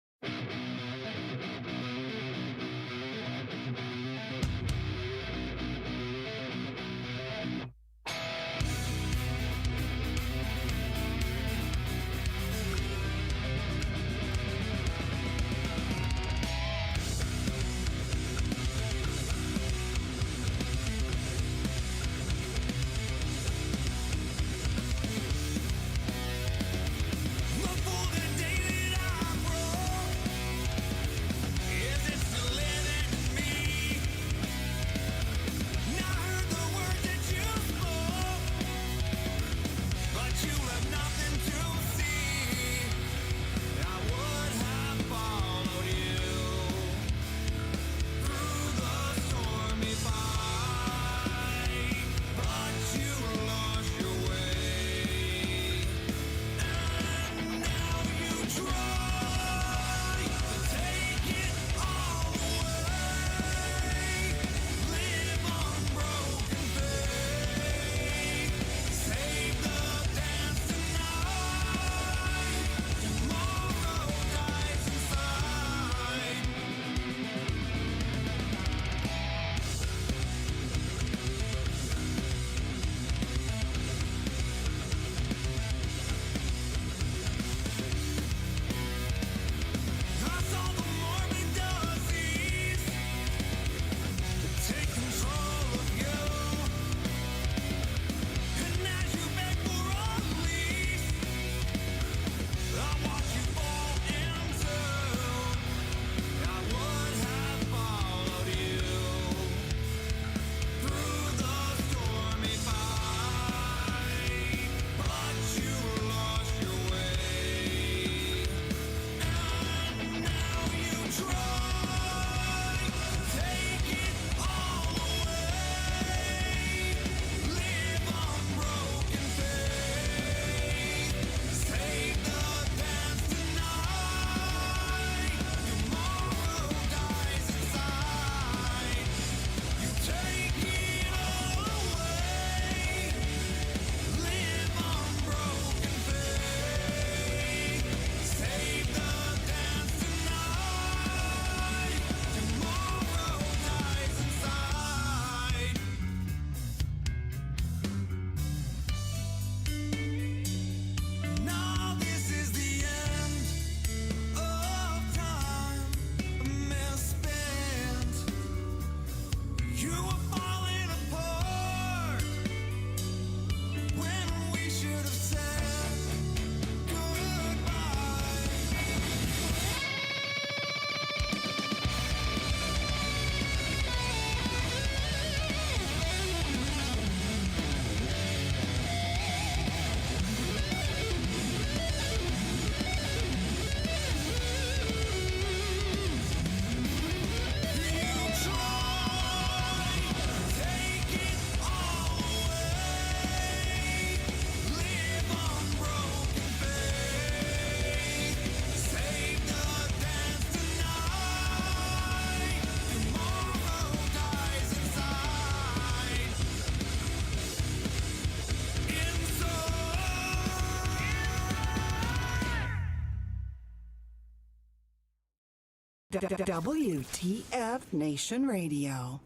WTF Nation Radio.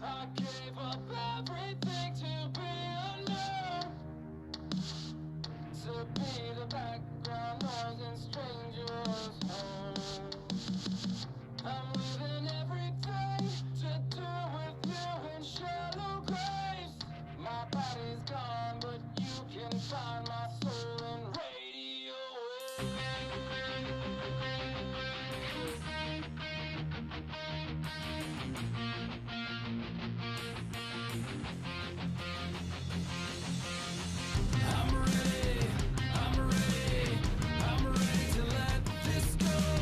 I gave up everything to be alone, to be the background noise in strangers' homes. I'm living every day to do with you in shallow graves. My body's gone, but you can find my soul in radio waves. I'm ready to let this go.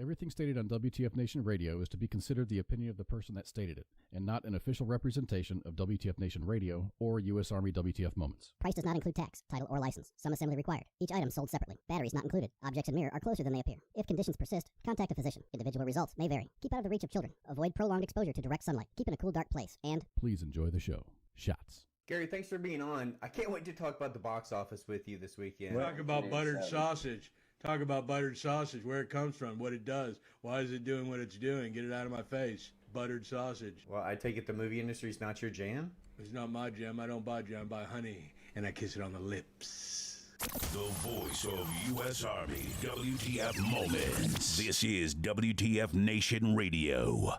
Everything stated on WTF Nation Radio is to be considered the opinion of the person that stated it, and not an official representation of WTF Nation Radio or U.S. Army WTF Moments. Price does not include tax, title, or license. Some assembly required. Each item sold separately. Batteries not included. Objects in mirror are closer than they appear. If conditions persist, contact a physician. Individual results may vary. Keep out of the reach of children. Avoid prolonged exposure to direct sunlight. Keep in a cool, dark place. And Please enjoy the show. Shots. Gary, thanks for being on. I can't wait to talk about the box office with you this weekend. Talk about buttered sausage. Talk about buttered sausage, where it comes from, what it does. Why is it doing what it's doing? Get it out of my face. Buttered sausage. Well, I take it the movie industry is not your jam? It's not my jam. I don't buy jam. I buy honey, and I kiss it on the lips. The voice of U.S. Army, WTF Moments. This is WTF Nation Radio.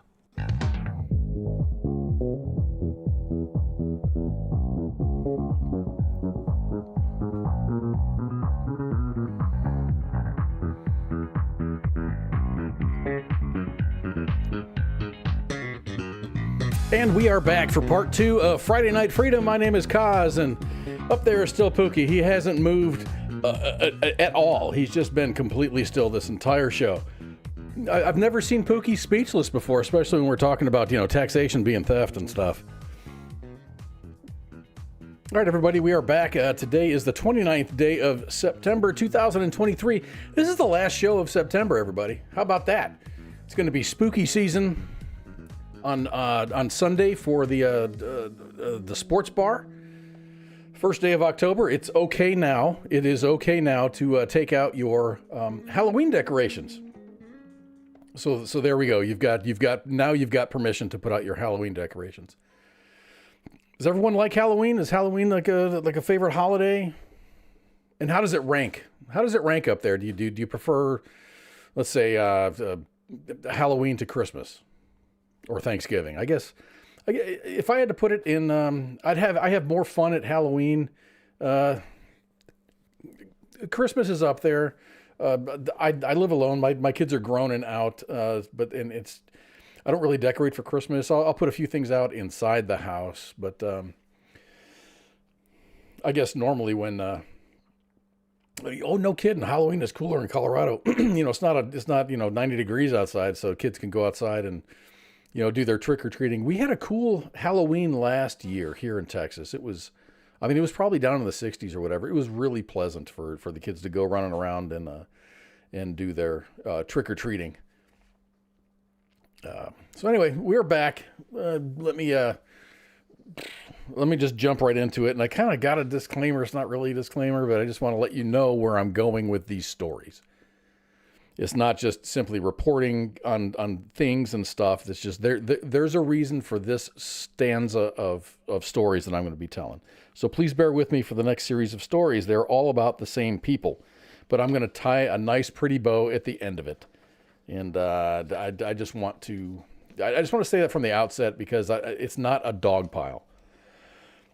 And we are back for part 2 of Friday Night Freedom. My name is Kaz, and up there is still Pookie. He hasn't moved at all. He's just been completely still this entire show. I've never seen Pookie speechless before, especially when we're talking about, taxation being theft and stuff. All right, everybody, we are back. Today is the 29th day of September 2023. This is the last show of September, everybody. How about that? It's going to be spooky season on Sunday for the sports bar. First day of October. It's okay now. It is okay now to take out your Halloween decorations. So there we go. You've got permission to put out your Halloween decorations. Does everyone like Halloween? Is Halloween like a favorite holiday? And how does it rank? How does it rank up there? Do you prefer, let's say, Halloween to Christmas? Or Thanksgiving, I guess. If I had to put it in, I have more fun at Halloween. Christmas is up there. I live alone. My kids are grown and out, I don't really decorate for Christmas. I'll put a few things out inside the house, but I guess normally when no kidding, Halloween is cooler in Colorado. It's not 90 degrees outside, so kids can go outside and do their trick-or-treating. We had a cool Halloween last year here in Texas. It was probably down in the 60s or whatever. It was really pleasant for the kids to go running around and do their trick-or-treating. So anyway, we're back. Let me just jump right into it. And I kind of got a disclaimer. It's not really a disclaimer, but I just want to let you know where I'm going with these stories. It's not just simply reporting on things and stuff. It's just there's a reason for this stanza of stories that I'm going to be telling. So please bear with me for the next series of stories. They're all about the same people, but I'm going to tie a nice, pretty bow at the end of it. And I just want to say that from the outset because it's not a dog pile.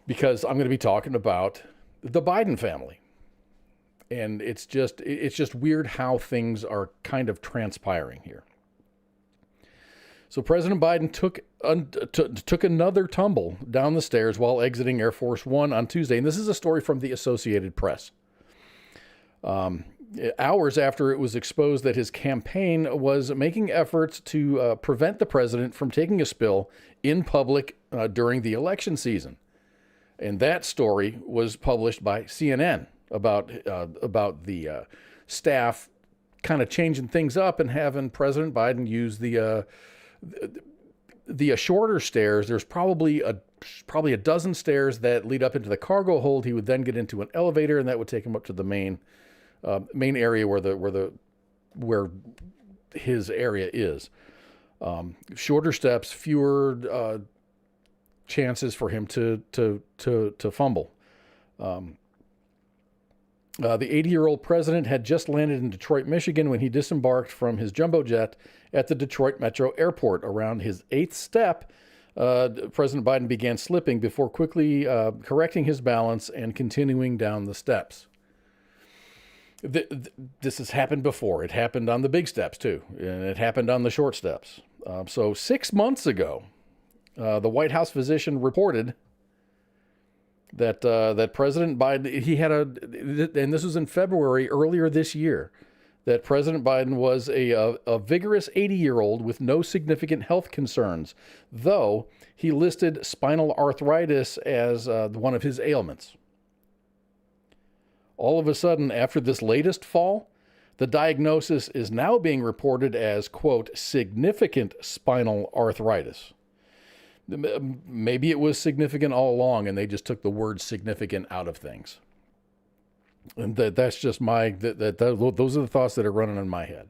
Because I'm going to be talking about the Biden family. And it's just weird how things are kind of transpiring here. So President Biden took another tumble down the stairs while exiting Air Force One on Tuesday. And this is a story from the Associated Press. Hours after it was exposed that his campaign was making efforts to prevent the president from taking a spill in public during the election season. And that story was published by CNN. About the staff kind of changing things up and having President Biden use the shorter stairs. There's probably a dozen stairs that lead up into the cargo hold. He would then get into an elevator, and that would take him up to the main area where his area is. Shorter steps, fewer chances for him to fumble. The 80-year-old president had just landed in Detroit, Michigan when he disembarked from his jumbo jet at the Detroit Metro Airport. Around his 8th step, President Biden began slipping before quickly correcting his balance and continuing down the steps. This has happened before. It happened on the big steps, too, and it happened on the short steps. So 6 months ago, the White House physician reported that President Biden, and this was in February earlier this year, that President Biden was a vigorous 80-year-old with no significant health concerns, though he listed spinal arthritis as one of his ailments. All of a sudden, after this latest fall, the diagnosis is now being reported as, quote, significant spinal arthritis. Maybe it was significant all along and they just took the word significant out of things. And that's just those are the thoughts that are running in my head.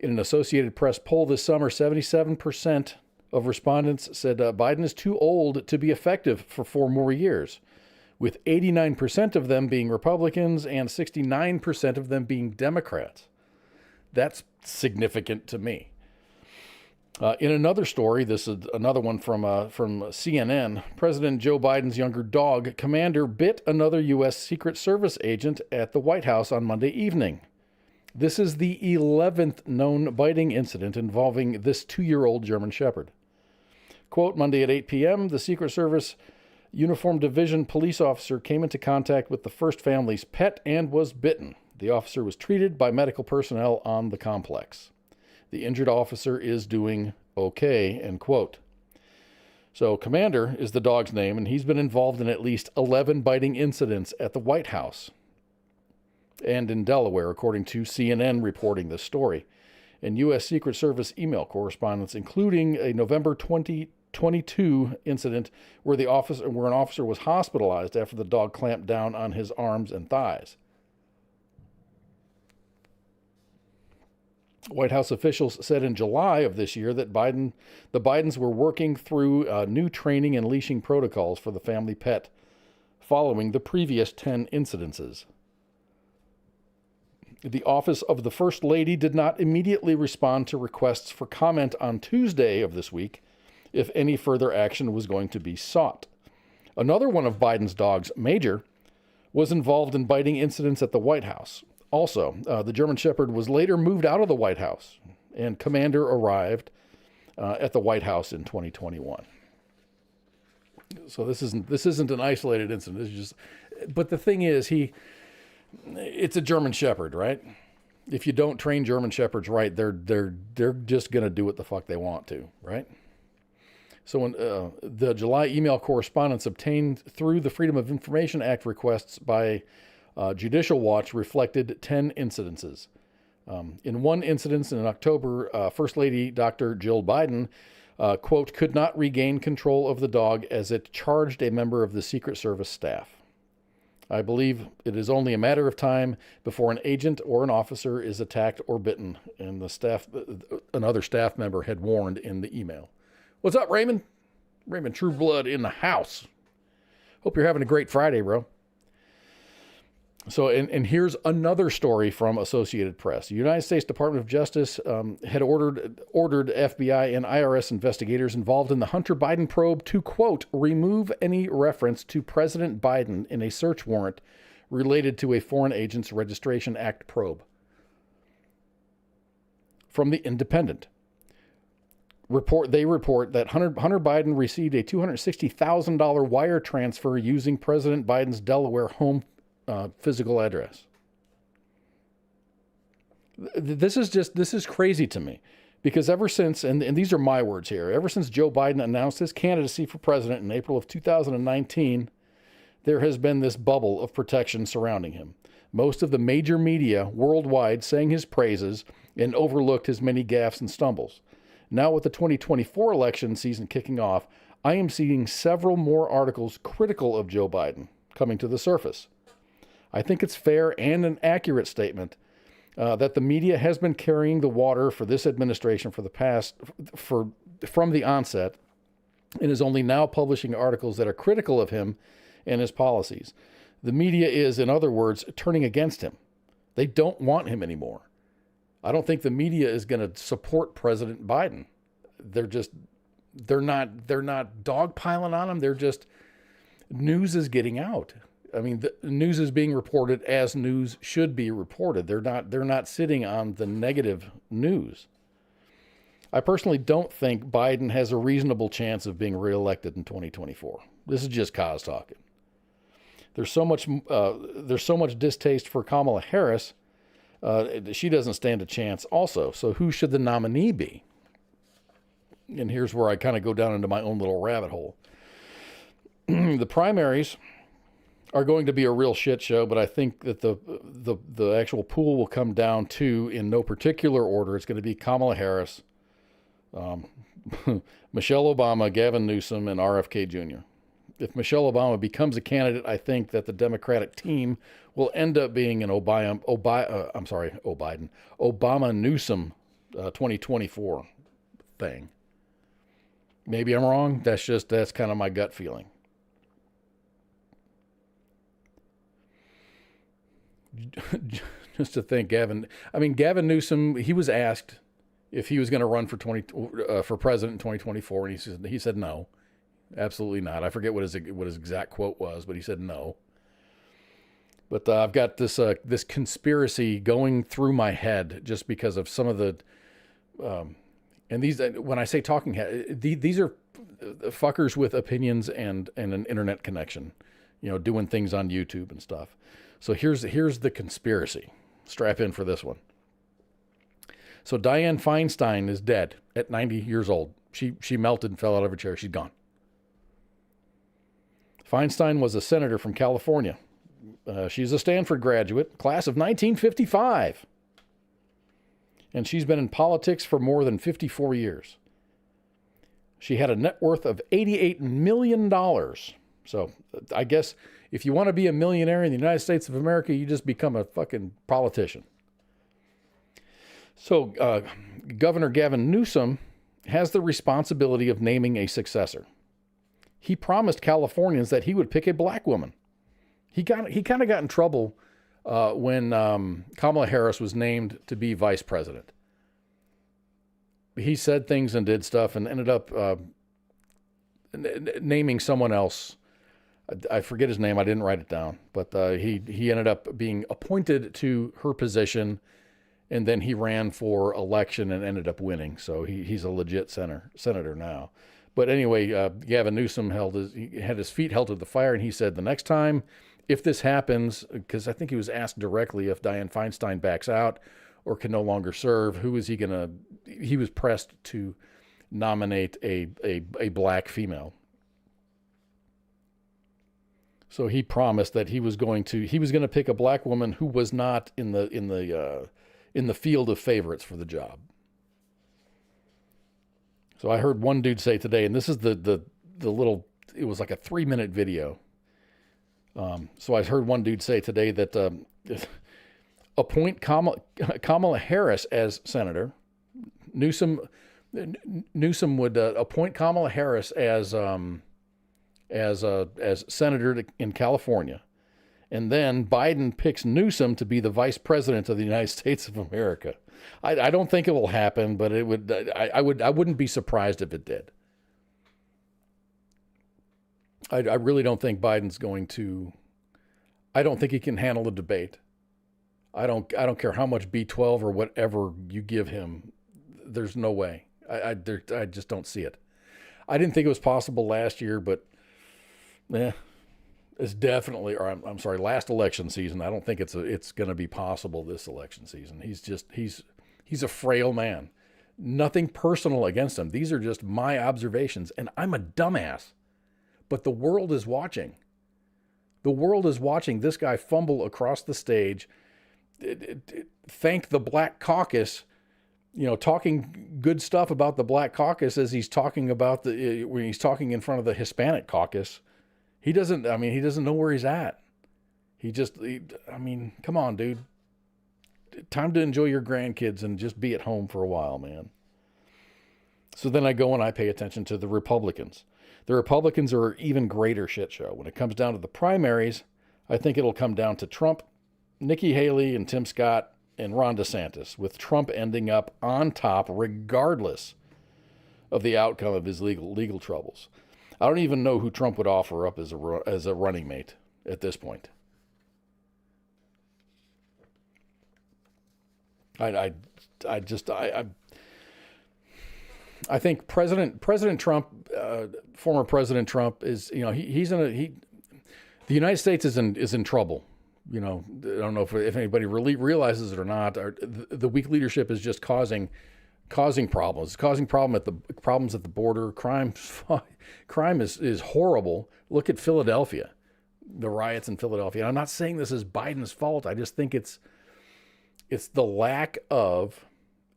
In an Associated Press poll this summer, 77% of respondents said Biden is too old to be effective for 4 more years, with 89% of them being Republicans and 69% of them being Democrats. That's significant to me. In another story, this is another one from CNN, President Joe Biden's younger dog, Commander, bit another U.S. Secret Service agent at the White House on Monday evening. This is the 11th known biting incident involving this 2-year-old German Shepherd. Quote, Monday at 8 p.m., the Secret Service Uniform Division police officer came into contact with the first family's pet and was bitten. The officer was treated by medical personnel on the complex. The injured officer is doing okay, end quote. So Commander is the dog's name, and he's been involved in at least 11 biting incidents at the White House and in Delaware, according to CNN reporting this story. And U.S. Secret Service email correspondence, including a November 2022 incident where an officer was hospitalized after the dog clamped down on his arms and thighs. White House officials said in July of this year that the Bidens were working through new training and leashing protocols for the family pet following the previous 10 incidences. The Office of the First Lady did not immediately respond to requests for comment on Tuesday of this week if any further action was going to be sought. Another one of Biden's dogs, Major, was involved in biting incidents at the White House. Also, the German Shepherd was later moved out of the White House, and Commander arrived at the White House in 2021. So this isn't an isolated incident. This is just, but the thing is, it's a German Shepherd, right? If you don't train German Shepherds right, they're just gonna do what the fuck they want to, right? So when the July email correspondence obtained through the Freedom of Information Act requests by Judicial Watch reflected 10 incidences. In one incident in October, First Lady Dr. Jill Biden, quote, could not regain control of the dog as it charged a member of the Secret Service staff. I believe it is only a matter of time before an agent or an officer is attacked or bitten, and another staff member had warned in the email. What's up, Raymond? Raymond Trueblood in the house. Hope you're having a great Friday, bro. So, and here's another story from Associated Press. The United States Department of Justice had ordered FBI and IRS investigators involved in the Hunter Biden probe to, quote, remove any reference to President Biden in a search warrant related to a Foreign Agents Registration Act probe. From The Independent. They report that Hunter Biden received a $260,000 wire transfer using President Biden's Delaware home physical address. This is crazy to me, because ever since, and these are my words here, ever since Joe Biden announced his candidacy for president in April of 2019, there has been this bubble of protection surrounding him. Most of the major media worldwide sang his praises and overlooked his many gaffes and stumbles. Now with the 2024 election season kicking off, I am seeing several more articles critical of Joe Biden coming to the surface. I think it's fair and an accurate statement that the media has been carrying the water for this administration from the onset, and is only now publishing articles that are critical of him and his policies. The media is, in other words, turning against him. They don't want him anymore. I don't think the media is going to support President Biden. They're not dogpiling on him. News is getting out. I mean, the news is being reported as news should be reported. They're not sitting on the negative news. I personally don't think Biden has a reasonable chance of being reelected in 2024. This is just cause talking. There's so much distaste for Kamala Harris She doesn't stand a chance also. So who should the nominee be? And here's where I kind of go down into my own little rabbit hole. The primaries are going to be a real shit show, but I think that the actual pool will come down to, in no particular order, it's going to be Kamala Harris, Michelle Obama, Gavin Newsom, and RFK Jr. If Michelle Obama becomes a candidate, I think that the Democratic team will end up being an Obama-Newsom 2024 thing. Maybe I'm wrong. That's kind of my gut feeling. Just to think, Gavin Newsom, he was asked if he was going to run for president in 2024, and he said no, absolutely not. I forget what his exact quote was, but he said no. But I've got this conspiracy going through my head just because of some of the and these, when I say talking head, these are fuckers with opinions and an internet connection, doing things on YouTube and stuff. So here's the conspiracy. Strap in for this one. So Dianne Feinstein is dead at 90 years old. She melted and fell out of her chair. She's gone. Feinstein was a senator from California. She's a Stanford graduate, class of 1955. And she's been in politics for more than 54 years. She had a net worth of $88 million. So I guess if you want to be a millionaire in the United States of America, you just become a fucking politician. So Governor Gavin Newsom has the responsibility of naming a successor. He promised Californians that he would pick a black woman. He kind of got in trouble when Kamala Harris was named to be vice president. He said things and did stuff and ended up naming someone else. I forget his name. I didn't write it down, but he ended up being appointed to her position, and then he ran for election and ended up winning. So he's a legit senator now. But anyway, Gavin Newsom had his feet held to the fire, and he said the next time, if this happens, because I think he was asked directly if Dianne Feinstein backs out or can no longer serve, who is he going to? He was pressed to nominate a black female. So he promised that he was going to pick a black woman who was not in the field of favorites for the job. So I heard one dude say today, and this is the little, it was like a 3-minute video. So I heard one dude say today that appoint Kamala Harris as senator. Newsom would appoint Kamala Harris as senator in California, and then Biden picks Newsom to be the vice president of the United States of America. I don't think it will happen, but it would. I wouldn't be surprised if it did. I really don't think Biden's going to. I don't think he can handle the debate. I don't care how much B12 or whatever you give him. There's no way. I just don't see it. I didn't think it was possible last year, but it's definitely. Or I'm sorry, last election season. I don't think it's going to be possible this election season. He's a frail man. Nothing personal against him. These are just my observations, and I'm a dumbass. But the world is watching. The world is watching this guy fumble across the stage, thank the Black Caucus, talking good stuff about the Black Caucus as he's talking about when he's talking in front of the Hispanic caucus. He doesn't know where he's at. Come on, dude. Time to enjoy your grandkids and just be at home for a while, man. So then I go and I pay attention to the Republicans. The Republicans are an even greater shit show. When it comes down to the primaries, I think it'll come down to Trump, Nikki Haley, and Tim Scott, and Ron DeSantis, with Trump ending up on top regardless of the outcome of his legal troubles. I don't even know who Trump would offer up as a running mate at this point. I think President Trump, former President Trump, is the United States is in trouble I don't know if anybody really realizes it or not. The weak leadership is just causing problems. It's causing problems at the border. Crime is horrible. Look at Philadelphia, the riots in Philadelphia. And I'm not saying this is Biden's fault. I just think it's the lack of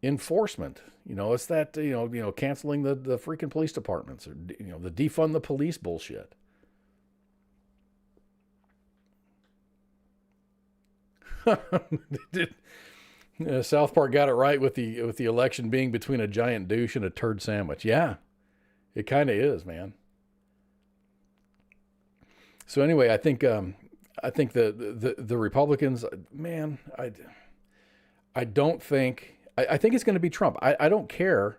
enforcement. It's that canceling the freaking police departments, or the defund the police bullshit. South Park got it right with the election being between a giant douche and a turd sandwich. Yeah, it kind of is, man. So anyway, I think the Republicans, man, I don't think. I think it's going to be Trump. I don't care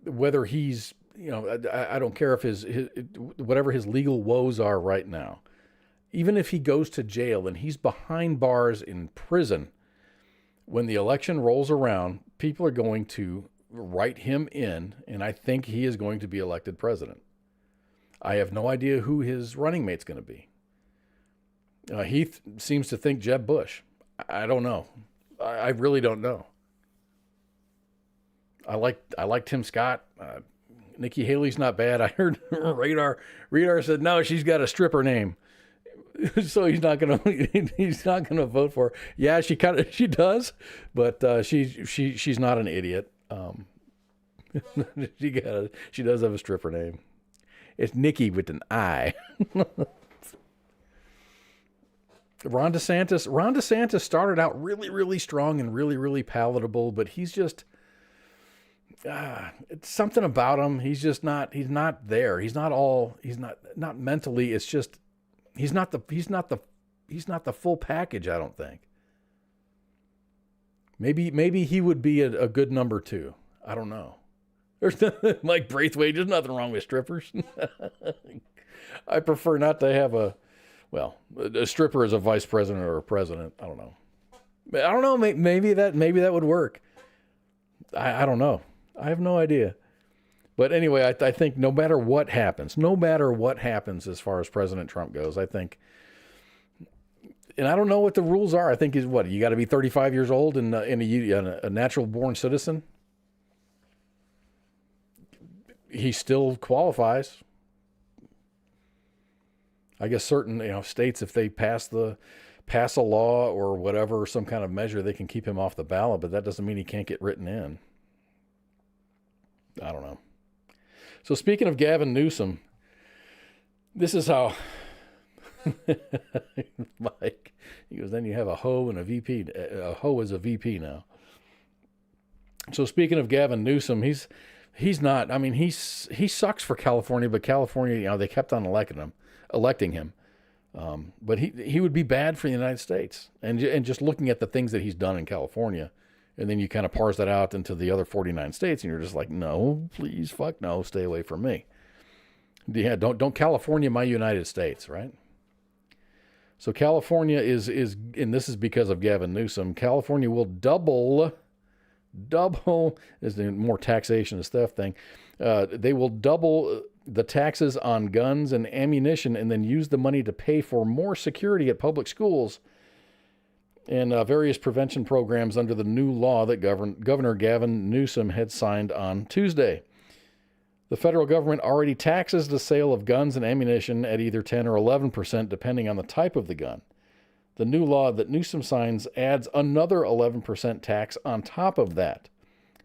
whether he's, I don't care if his whatever his legal woes are right now. Even if he goes to jail and he's behind bars in prison, when the election rolls around, people are going to write him in, and I think he is going to be elected president. I have no idea who his running mate's going to be. He seems to think Jeb Bush. I don't know. I really don't know. I like Tim Scott. Nikki Haley's not bad. I heard Radar said no, she's got a stripper name. So he's not gonna vote for her. Yeah, she does, but she's not an idiot. She does have a stripper name. It's Nikki with an I. Ron DeSantis started out really, really strong and really, really palatable, but he's just it's something about him. He's not there. He's not mentally. It's just he's not the full package, I don't think. Maybe he would be a good number 2. I don't know. There's nothing, Mike Braithwaite, there's nothing wrong with strippers. I prefer not to have a stripper as a vice president or a president. I don't know. Maybe that would work. I don't know. I have no idea. But anyway, I think no matter what happens as far as President Trump goes, I think, and I don't know what the rules are. I think you got to be 35 years old and a natural born citizen. He still qualifies. I guess certain states, if they pass a law or whatever, some kind of measure, they can keep him off the ballot, but that doesn't mean he can't get written in. I don't know. So speaking of Gavin Newsom, this is how Mike, he goes, then you have a hoe and a VP. A hoe is a VP now. So speaking of Gavin Newsom, he's not, I mean, he sucks for California, but California, they kept on electing him. But he would be bad for the United States. And just looking at the things that he's done in California, and then you kind of parse that out into the other 49 states, and you're just like, no, please, fuck no, stay away from me. Yeah, don't California my United States, right? So California is, and this is because of Gavin Newsom, California will double is the more taxation and stuff thing. They will double the taxes on guns and ammunition, and then use the money to pay for more security at public schools and various prevention programs under the new law that Governor Gavin Newsom had signed on Tuesday. The federal government already taxes the sale of guns and ammunition at either 10 or 11%, depending on the type of the gun. The new law that Newsom signs adds another 11% tax on top of that,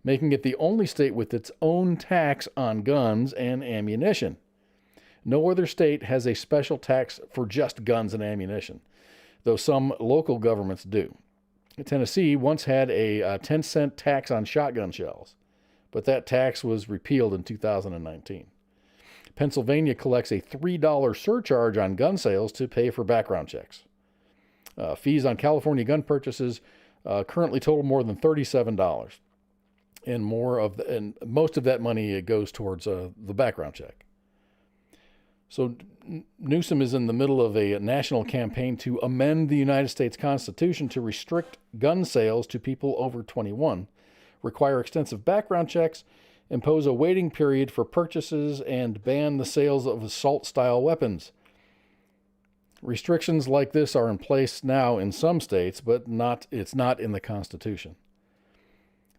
making it the only state with its own tax on guns and ammunition. No other state has a special tax for just guns and ammunition, though some local governments do. Tennessee once had a 10-cent tax on shotgun shells, but that tax was repealed in 2019. Pennsylvania collects a $3 surcharge on gun sales to pay for background checks. Fees on California gun purchases currently total more than $37, and most of that money goes towards the background check. So Newsom is in the middle of a national campaign to amend the United States Constitution to restrict gun sales to people over 21, require extensive background checks, impose a waiting period for purchases, and ban the sales of assault-style weapons. Restrictions like this are in place now in some states, but it's not in the Constitution.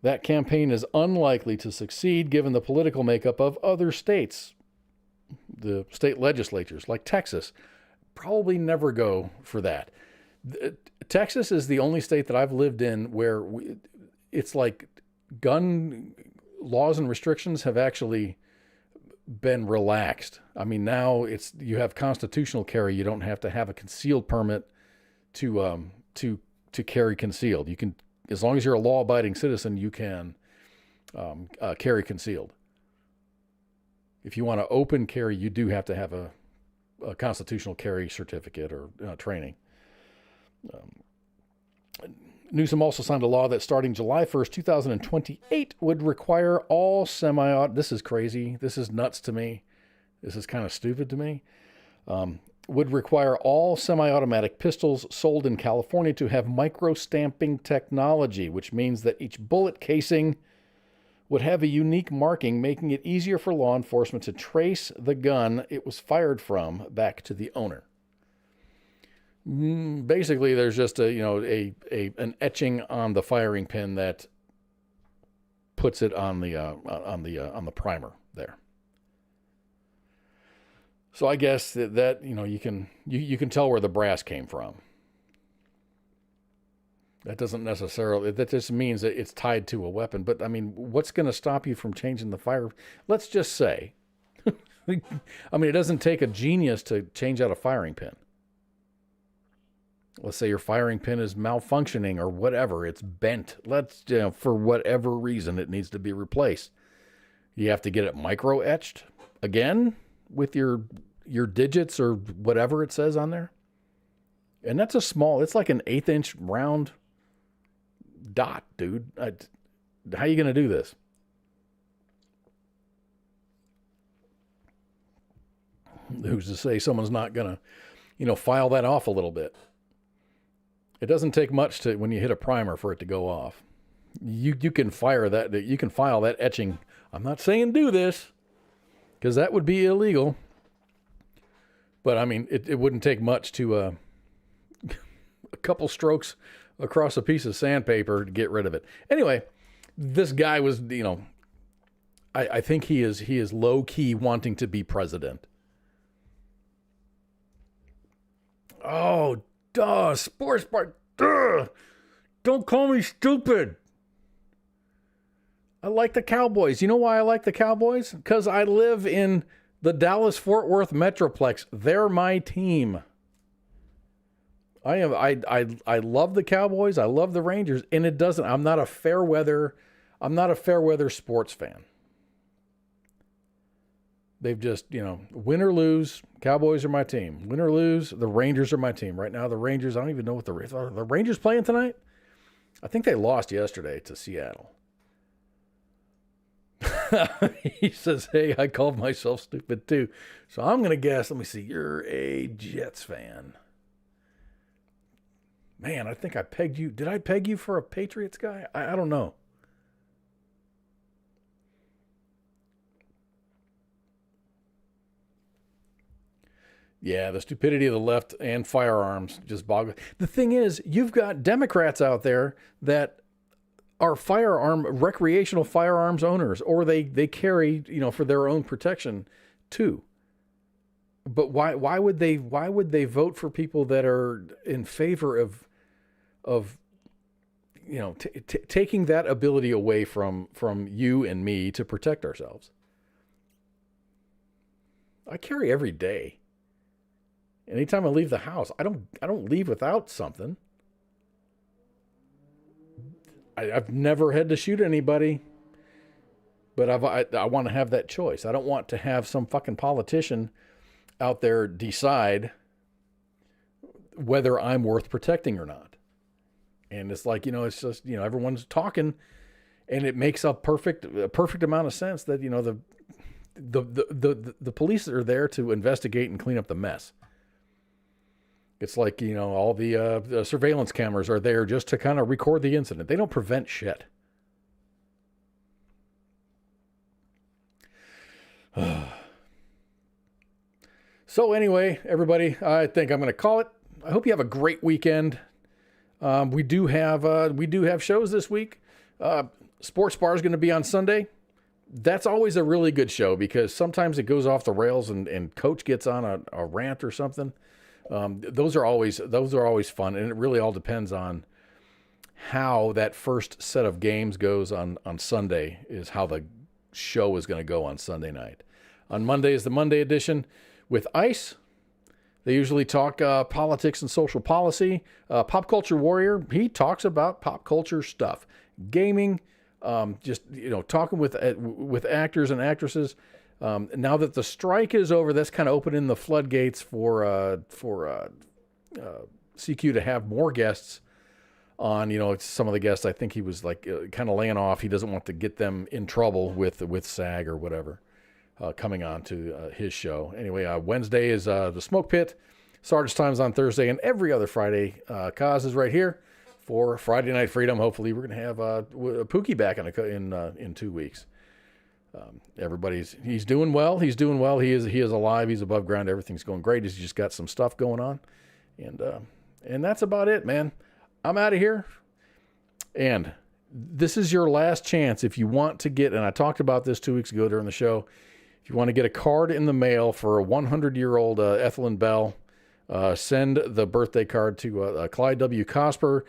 That campaign is unlikely to succeed given the political makeup of other states. The state legislatures, like Texas, probably never go for that. Texas is the only state that I've lived in where it's like gun laws and restrictions have actually been relaxed. I mean, now you have constitutional carry. You don't have to have a concealed permit to carry concealed. You can, as long as you're a law-abiding citizen, you can carry concealed. If you want to open carry, you do have to have a constitutional carry certificate or training. Newsom also signed a law that starting July 1st, 2028 would require all this is crazy. This is nuts to me. This is kind of stupid to me. Would require all semi-automatic pistols sold in California to have micro-stamping technology, which means that each bullet casing would have a unique marking, making it easier for law enforcement to trace the gun it was fired from back to the owner. Basically, there's just an etching on the firing pin that puts it on the primer there. So I guess that you can tell where the brass came from. That doesn't necessarily, that just means that it's tied to a weapon. But I mean, what's going to stop you from changing the fire? Let's just say, I mean, it doesn't take a genius to change out a firing pin. Let's say your firing pin is malfunctioning or whatever. It's bent. For whatever reason, it needs to be replaced. You have to get it micro etched again with your digits or whatever it says on there. And that's it's like an 1/8 inch round dot, dude. How are you going to do this? Who's to say someone's not going to, file that off a little bit? It doesn't take much when you hit a primer for it to go off. You can file that etching. I'm not saying do this, because that would be illegal. But I mean, it wouldn't take much to a couple strokes across a piece of sandpaper to get rid of it. Anyway, this guy was, I think he is low key wanting to be president. Oh, duh, sports bar, duh. Don't call me stupid. I like the Cowboys. You know why I like the Cowboys? Because I live in the Dallas-Fort Worth Metroplex. They're my team. I love the Cowboys. I love the Rangers. And I'm not a fair weather sports fan. They've just, win or lose, Cowboys are my team. Win or lose, the Rangers are my team. Right now, the Rangers, I don't even know what the Rangers playing tonight? I think they lost yesterday to Seattle. He says, hey, I called myself stupid too. So I'm going to guess, let me see, you're a Jets fan. Man, I think I pegged you. Did I peg you for a Patriots guy? I don't know. Yeah, the stupidity of the left and firearms just boggle. The thing is, you've got Democrats out there that are recreational firearms owners, or they carry, for their own protection too. But why would they vote for people that are in favor of taking that ability away from you and me to protect ourselves? I carry every day. Anytime I leave the house, I don't leave without something. I've never had to shoot anybody, but I want to have that choice. I don't want to have some fucking politician out there decide whether I'm worth protecting or not. And it's like, it's just, everyone's talking, and it makes a perfect amount of sense that, the police are there to investigate and clean up the mess. It's like, all the surveillance cameras are there just to kind of record the incident. They don't prevent shit. So anyway, everybody, I think I'm going to call it. I hope you have a great weekend. We do have shows this week. Sports Bar is going to be on Sunday. That's always a really good show because sometimes it goes off the rails and Coach gets on a rant or something. Those are always fun, and it really all depends on how that first set of games goes on Sunday is how the show is going to go on Sunday night. On Monday is the Monday edition with Ice. They usually talk politics and social policy. Pop Culture Warrior, he talks about pop culture stuff, gaming, just talking with actors and actresses. Now that the strike is over, that's kind of opening the floodgates for CQ to have more guests on. Some of the guests, I think he was like kind of laying off. He doesn't want to get them in trouble with SAG or whatever. Coming on to his show. Anyway, Wednesday is the Smoke Pit. Sergeant's Time's on Thursday, and every other Friday, Kaz is right here for Friday Night Freedom. Hopefully, we're going to have Pookie back in 2 weeks. He's doing well. He's doing well. He is alive. He's above ground. Everything's going great. He's just got some stuff going on, and that's about it, man. I'm out of here, and this is your last chance if you want to get. And I talked about this 2 weeks ago during the show. If you want to get a card in the mail for a 100-year-old Ethelyn Bell, send the birthday card to Clyde W. Cosper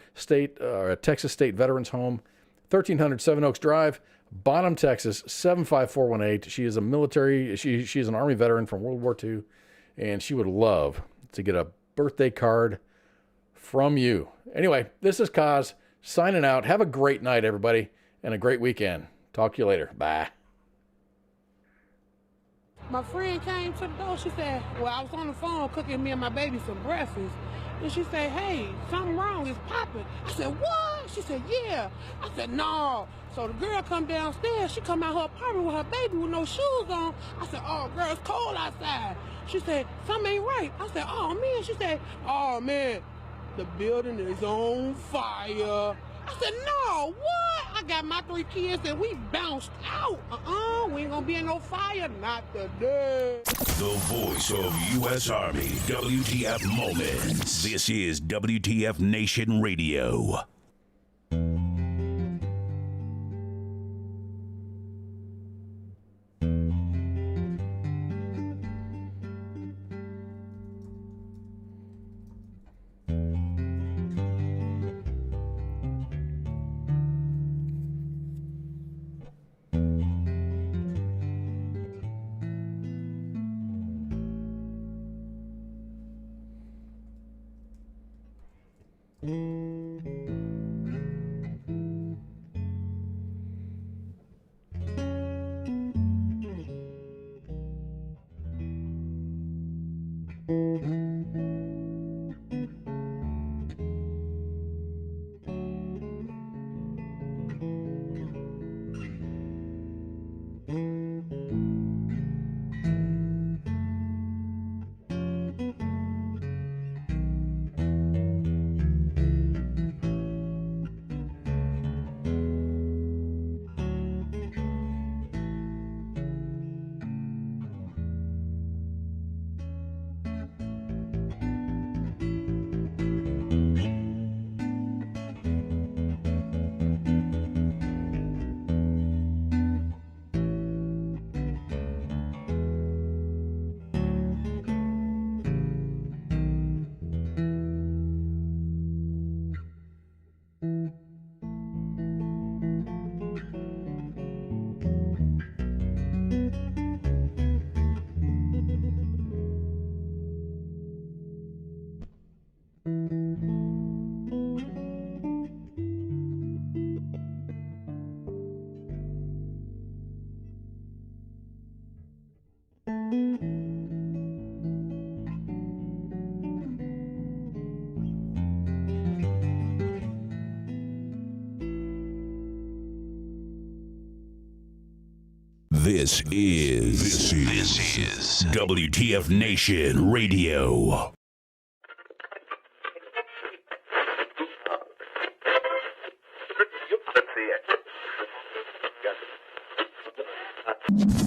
Texas State Veterans Home, 1300 Seven Oaks Drive, Bonham, Texas, 75418. She is a military. She is an Army veteran from World War II, and she would love to get a birthday card from you. Anyway, this is Kaz signing out. Have a great night, everybody, and a great weekend. Talk to you later. Bye. My friend came to the door. She said, well, I was on the phone cooking me and my baby some breakfast. And she said, hey, something wrong. It's popping. I said, what? She said, yeah. I said, no. So the girl come downstairs. She come out her apartment with her baby with no shoes on. I said, oh, girl, it's cold outside. She said, something ain't right. I said, oh, man. She said, oh, man, the building is on fire. I said, no, what? I got my 3 kids and we bounced out. We ain't gonna be in no fire, not today. The voice of U.S. Army, WTF Moments. This is WTF Nation Radio. This is WTF Nation Radio. Let's see it.